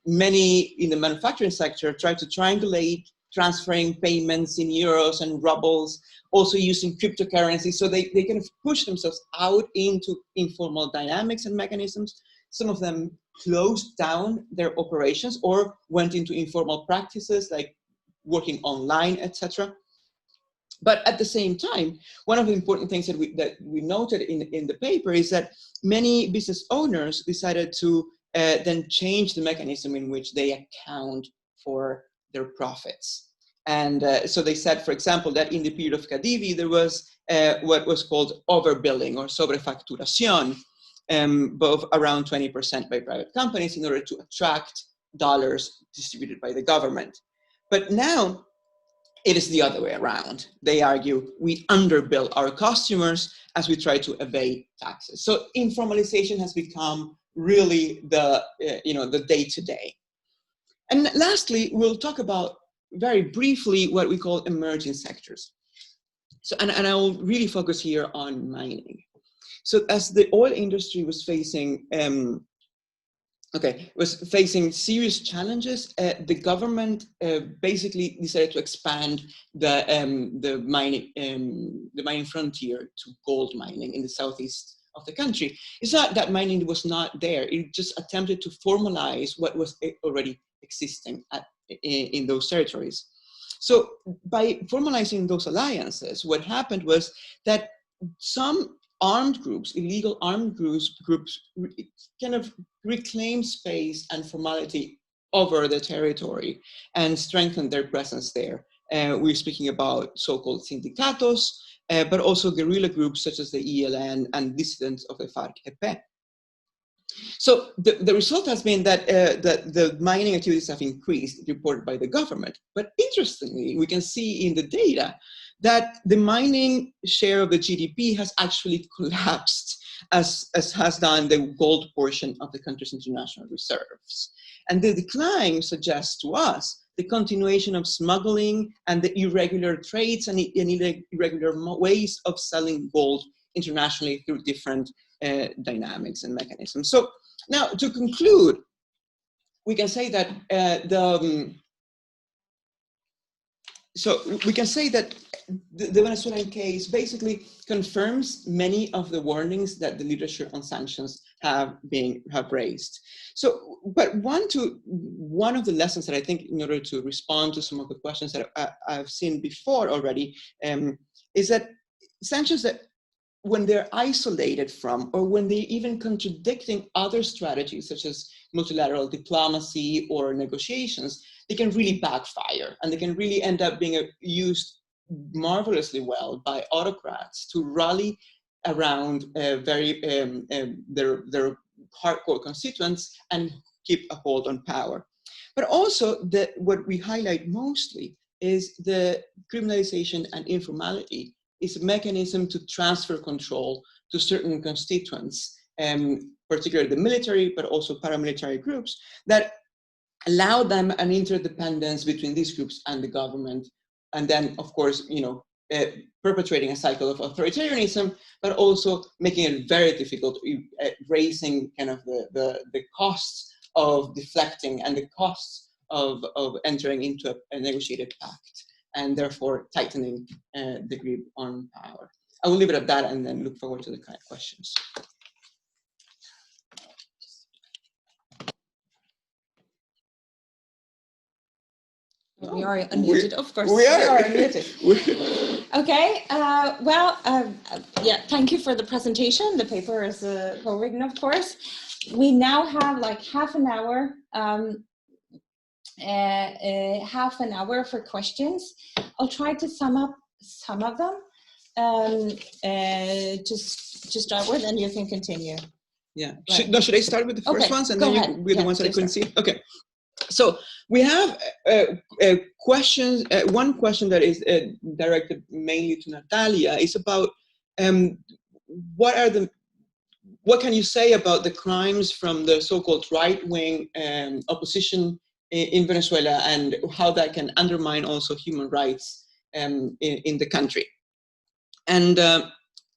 many in the manufacturing sector tried to triangulate transferring payments in euros and rubles, also using cryptocurrency. So they kind of push themselves out into informal dynamics and mechanisms. Some of them closed down their operations or went into informal practices like working online, etc. But at the same time, one of the important things that we noted in the paper is that many business owners decided to then change the mechanism in which they account for their profits. And so they said, for example, that in the period of Cadivi, there was what was called overbilling or sobrefacturación, both around 20% by private companies in order to attract dollars distributed by the government. But now it is the other way around. They argue we underbill our customers as we try to evade taxes. So informalization has become really the the day-to-day. And lastly, we'll talk about very briefly what we call emerging sectors. So and I will really focus here on mining. So as the oil industry was facing serious challenges, the government basically decided to expand the mining frontier to gold mining in the southeast of the country. It's not that mining was not there; it just attempted to formalize what was already existing in those territories. So by formalizing those alliances, what happened was that some armed groups, illegal armed groups kind of reclaim space and formality over the territory and strengthen their presence there. We're speaking about so-called sindicatos, but also guerrilla groups such as the ELN and dissidents of the FARC-EP. So the result has been that the mining activities have increased, reported by the government. But interestingly, we can see in the data that the mining share of the GDP has actually collapsed, as has done the gold portion of the country's international reserves. And the decline suggests to us the continuation of smuggling and the irregular trades and irregular ways of selling gold internationally through different dynamics and mechanisms. So now to conclude, we can say that the Venezuelan case basically confirms many of the warnings that the literature on sanctions have raised. So, but one of the lessons that I think, in order to respond to some of the questions that I've seen before already, is that sanctions that when they're isolated from, or when they're even contradicting other strategies such as multilateral diplomacy or negotiations, they can really backfire, and they can really end up being used marvelously well by autocrats to rally around their hardcore constituents and keep a hold on power. But also what we highlight mostly is the criminalization and informality is a mechanism to transfer control to certain constituents, particularly the military, but also paramilitary groups, that allow them an interdependence between these groups and the government. And then, of course, perpetrating a cycle of authoritarianism, but also making it very difficult, raising kind of the costs of deflecting and the costs of entering into a negotiated pact, and therefore tightening the grip on power. I will leave it at that and then look forward to the kind of questions. We are unmuted, of course. We are unmuted. Okay, yeah, thank you for the presentation. The paper is well-written, of course. We now have like half an hour for questions. I'll try to sum up some of them to start with, and you can continue. Yeah. Right. Should I start with the first ones and then with the ones that I couldn't see? Okay. So we have questions. One question that is directed mainly to Natalia is about what can you say about the crimes from the so-called right-wing opposition in Venezuela, and how that can undermine also human rights in the country, and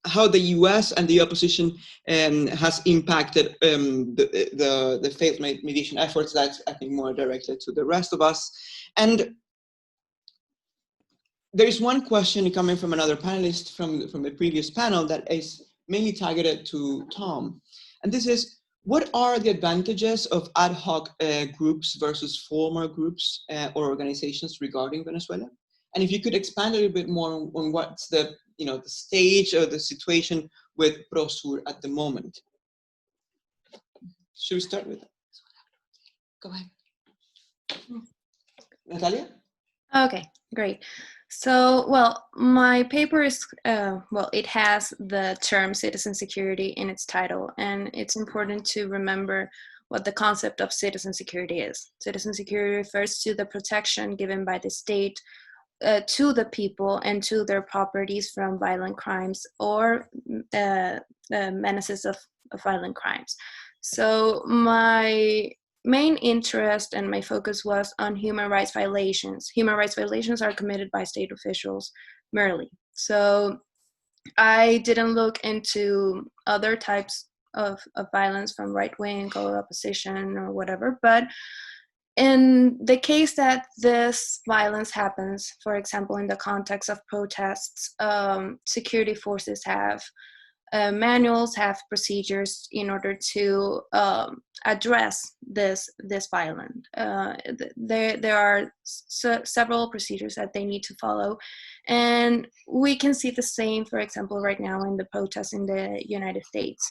how the U.S. and the opposition has impacted the failed mediation efforts. That's, I think, more directed to the rest of us. And there is one question coming from another panelist from the previous panel that is mainly targeted to Tom. And this is, what are the advantages of ad hoc groups versus formal groups or organizations regarding Venezuela? And if you could expand a little bit more on what's the, the stage or the situation with Prosur at the moment. Should we start with that? Go ahead. Natalia? Okay, great. So, well, my paper is, well, it has the term citizen security in its title, and it's important to remember what the concept of citizen security is. Citizen security refers to the protection given by the state to the people and to their properties from violent crimes or menaces of violent crimes. So my main interest and my focus was on human rights violations. Human rights violations are committed by state officials merely. So I didn't look into other types of violence from right wing or opposition or whatever, but in the case that this violence happens, for example, in the context of protests, security forces have manuals, have procedures in order to address this violence. There are several procedures that they need to follow, and we can see the same, for example, right now in the protests in the United States.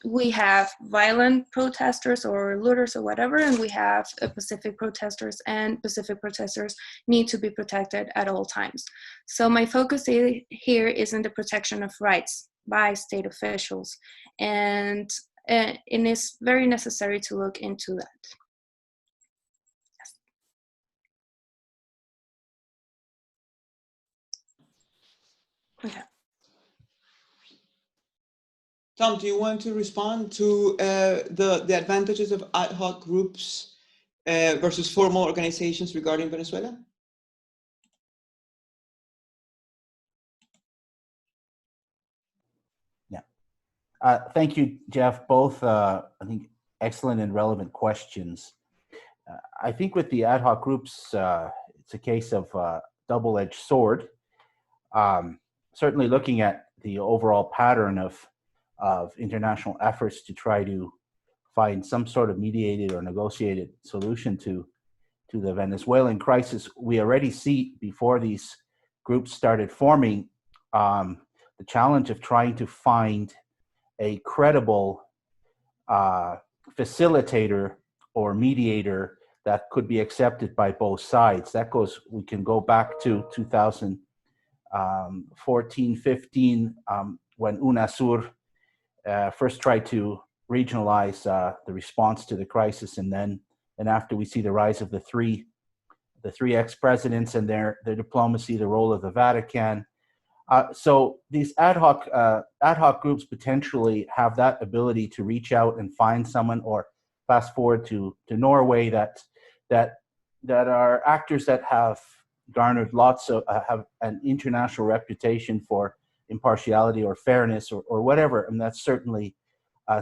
We have violent protesters or looters or whatever, and we have pacific protesters, and pacific protesters need to be protected at all times. So my focus here is in the protection of rights by state officials, and it is very necessary to look into that. Yes. Okay. Tom, do you want to respond to the advantages of ad hoc groups versus formal organizations regarding Venezuela? Yeah. Thank you, Jeff. Both, I think, excellent and relevant questions. I think with the ad hoc groups, it's a case of double-edged sword. Certainly looking at the overall pattern of international efforts to try to find some sort of mediated or negotiated solution to the Venezuelan crisis, we already see before these groups started forming the challenge of trying to find a credible facilitator or mediator that could be accepted by both sides. That goes, we can go back to 2014, 15, when UNASUR first tried to regionalize the response to the crisis, and after we see the rise of the three ex-presidents and their diplomacy, the role of the Vatican. So these ad hoc groups potentially have that ability to reach out and find someone, or fast forward to Norway, that are actors that have garnered lots of have an international reputation for impartiality or fairness or whatever, and that's certainly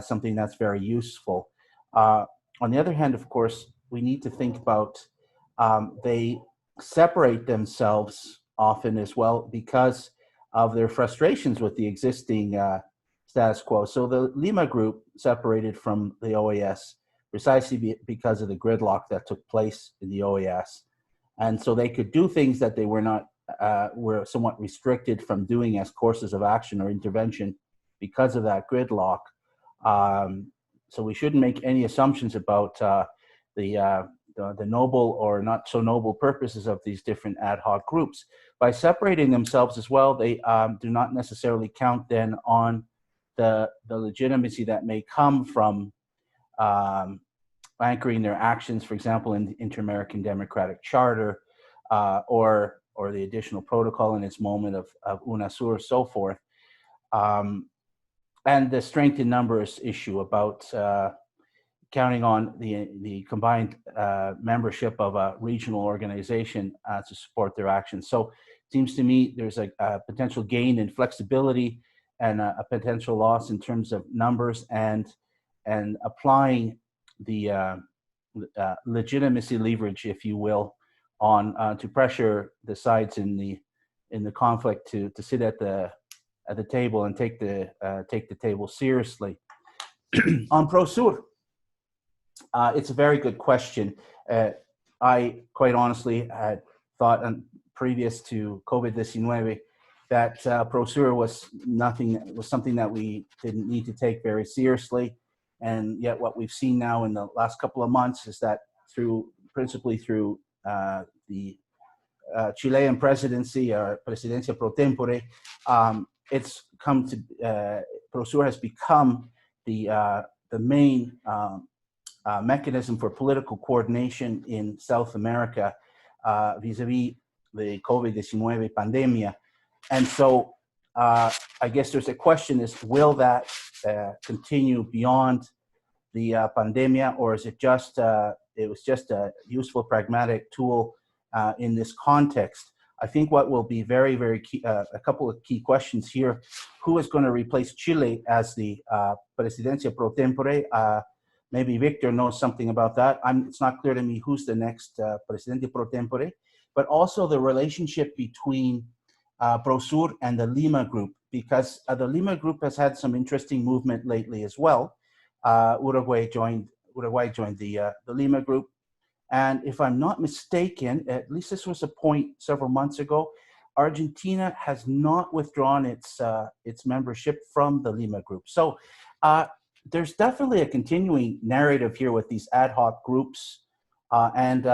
something that's very useful. On the other hand, of course, we need to think about they separate themselves often as well because of their frustrations with the existing status quo. So the Lima group separated from the OAS precisely because of the gridlock that took place in the OAS. And so they could do things that they were not, were somewhat restricted from doing as courses of action or intervention because of that gridlock. So we shouldn't make any assumptions about the noble or not so noble purposes of these different ad hoc groups. By separating themselves as well, they do not necessarily count then on the legitimacy that may come from anchoring their actions, for example, in the Inter-American Democratic Charter, or the additional protocol in its moment of UNASUR, so forth. And the strength in numbers issue about counting on the combined membership of a regional organization to support their actions. So it seems to me there's a potential gain in flexibility and a potential loss in terms of numbers, and applying the legitimacy leverage, if you will, on to pressure the sides in the conflict to sit at the table and take the table seriously. On Prosur, it's a very good question. I quite honestly had thought, previous to COVID-19, that Prosur was something that we didn't need to take very seriously. And yet what we've seen now in the last couple of months is that principally through the Chilean presidency, or Presidencia pro tempore, it's come to, Prosur has become the main mechanism for political coordination in South America vis-a-vis the COVID-19 pandemia. And so I guess there's a question is, will that continue beyond the pandemia, or is it just, it was just a useful pragmatic tool in this context? I think what will be very, very key, a couple of key questions here. Who is going to replace Chile as the Presidencia pro tempore? Maybe Víctor knows something about that. It's not clear to me who's the next Presidente pro tempore, but also the relationship between Prosur and the Lima Group, because the Lima Group has had some interesting movement lately as well. Uruguay joined the Lima Group. And if I'm not mistaken, at least this was a point several months ago, Argentina has not withdrawn its membership from the Lima Group. So there's definitely a continuing narrative here with these ad hoc groups, and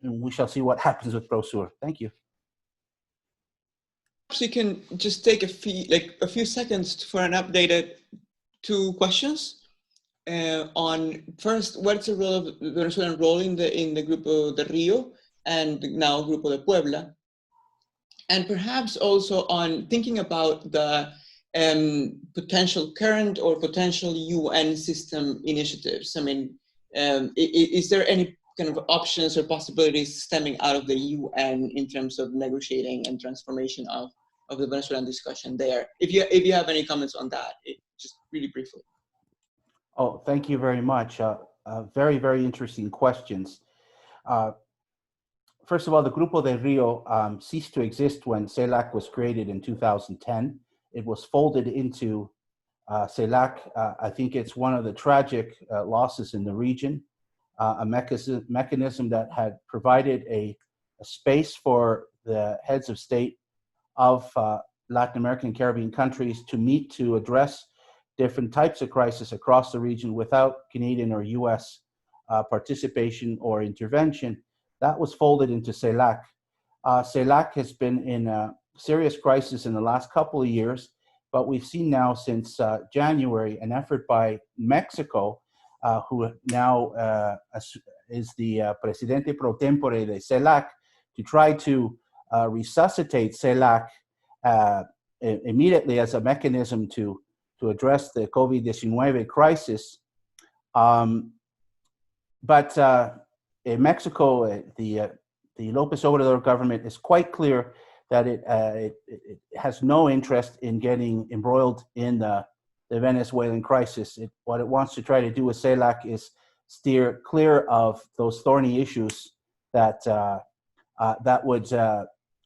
we shall see what happens with Prosur. Thank you. Perhaps you can just take a few seconds for an updated 2 questions. On first, what's the role of the Venezuelan role in the Grupo de Rio and now Grupo de Puebla, and perhaps also on thinking about the potential current or potential UN system initiatives. I mean, is there any kind of options or possibilities stemming out of the UN in terms of negotiating and transformation of the Venezuelan discussion there? If you have any comments on that, just really briefly. Oh, thank you very much. Very, very interesting questions. First of all, the Grupo de Rio ceased to exist when CELAC was created in 2010. It was folded into CELAC. I think it's one of the tragic losses in the region, a mechanism that had provided a space for the heads of state of Latin American and Caribbean countries to meet to address different types of crisis across the region without Canadian or US participation or intervention. That was folded into CELAC. CELAC has been in a serious crisis in the last couple of years, but we've seen now since January an effort by Mexico, who now is the Presidente pro tempore de CELAC, to try to resuscitate CELAC immediately as a mechanism to address the COVID-19 crisis. But in Mexico, the López Obrador government is quite clear that it has no interest in getting embroiled in the Venezuelan crisis. What it wants to try to do with CELAC is steer clear of those thorny issues that that would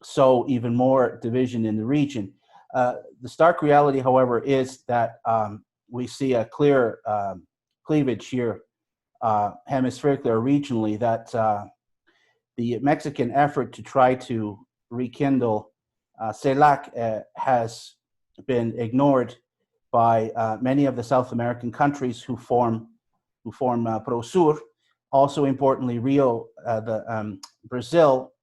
sow even more division in the region. The stark reality, however, is that we see a clear cleavage here, hemispherically or regionally, that the Mexican effort to try to rekindle CELAC has been ignored by many of the South American countries who form Prosur. Also importantly, Brazil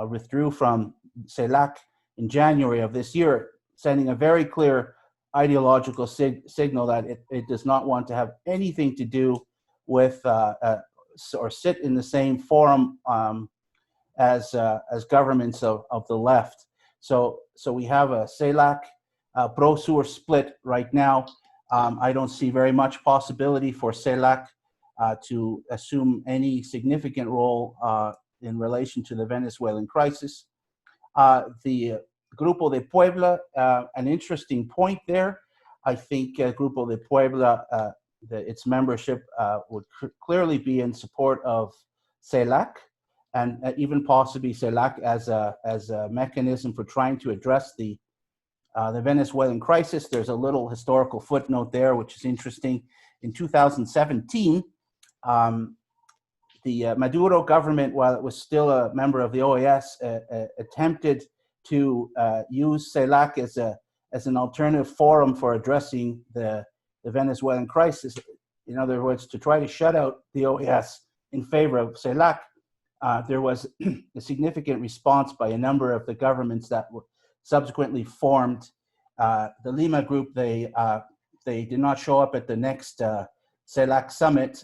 withdrew from CELAC in January of this year, sending a very clear ideological signal that it does not want to have anything to do with or sit in the same forum as governments of the left. So we have a CELAC Prosur split right now. I don't see very much possibility for CELAC to assume any significant role in relation to the Venezuelan crisis. The Grupo de Puebla, an interesting point there. I think Grupo de Puebla, its membership would clearly be in support of CELAC. and even possibly CELAC as a mechanism for trying to address the Venezuelan crisis. There's a little historical footnote there, which is interesting. In 2017, the Maduro government, while it was still a member of the OAS, attempted to use CELAC as an alternative forum for addressing the Venezuelan crisis. In other words, to try to shut out the OAS in favor of CELAC. There was a significant response by a number of the governments that subsequently formed the Lima group. They did not show up at the next CELAC summit.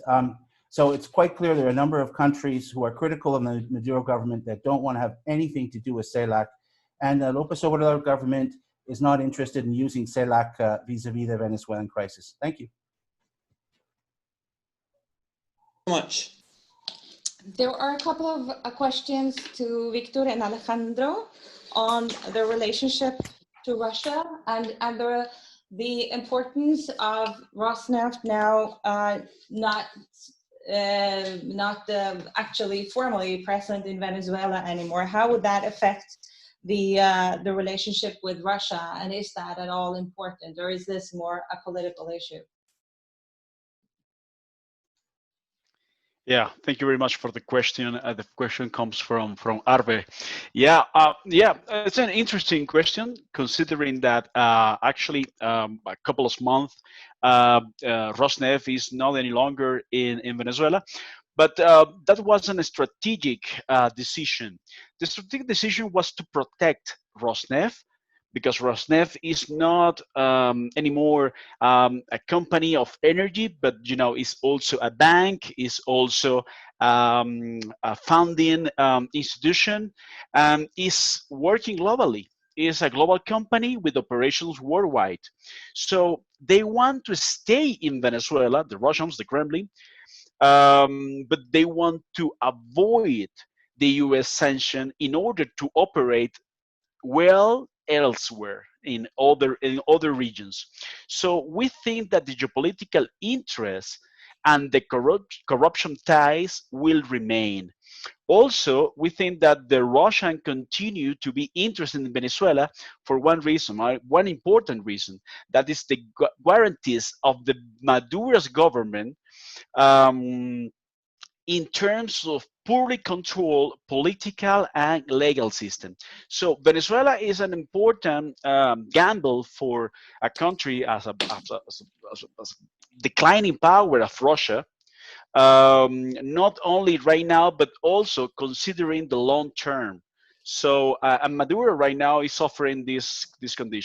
So it's quite clear there are a number of countries who are critical of the Maduro government that don't want to have anything to do with CELAC. And the López Obrador government is not interested in using CELAC vis-a-vis the Venezuelan crisis. Thank you. Much. There are a couple of questions to Víctor and Alejandro on the relationship to Russia and the importance of Rosneft now not actually formally present in Venezuela anymore. How would that affect the relationship with Russia, and is that at all important, or is this more a political issue? Yeah, thank you very much for the question. The question comes from Arve. Yeah, it's an interesting question, considering that actually a couple of months, Rosneft is not any longer in Venezuela, but that wasn't a strategic decision. The strategic decision was to protect Rosneft, because Rosneft is not anymore a company of energy, but is also a bank, is also a funding institution, and is working globally. Is a global company with operations worldwide. So they want to stay in Venezuela, the Russians, the Kremlin, but they want to avoid the US sanction in order to operate well elsewhere in other regions. So we think that the geopolitical interests and the corruption ties will remain. Also, we think that the Russians continue to be interested in Venezuela for one reason, one important reason, that is the guarantees of the Maduro's government in terms of poorly controlled political and legal system. So Venezuela is an important gamble for a country as a declining power of Russia, not only right now, but also considering the long term. So and Maduro right now is suffering this condition.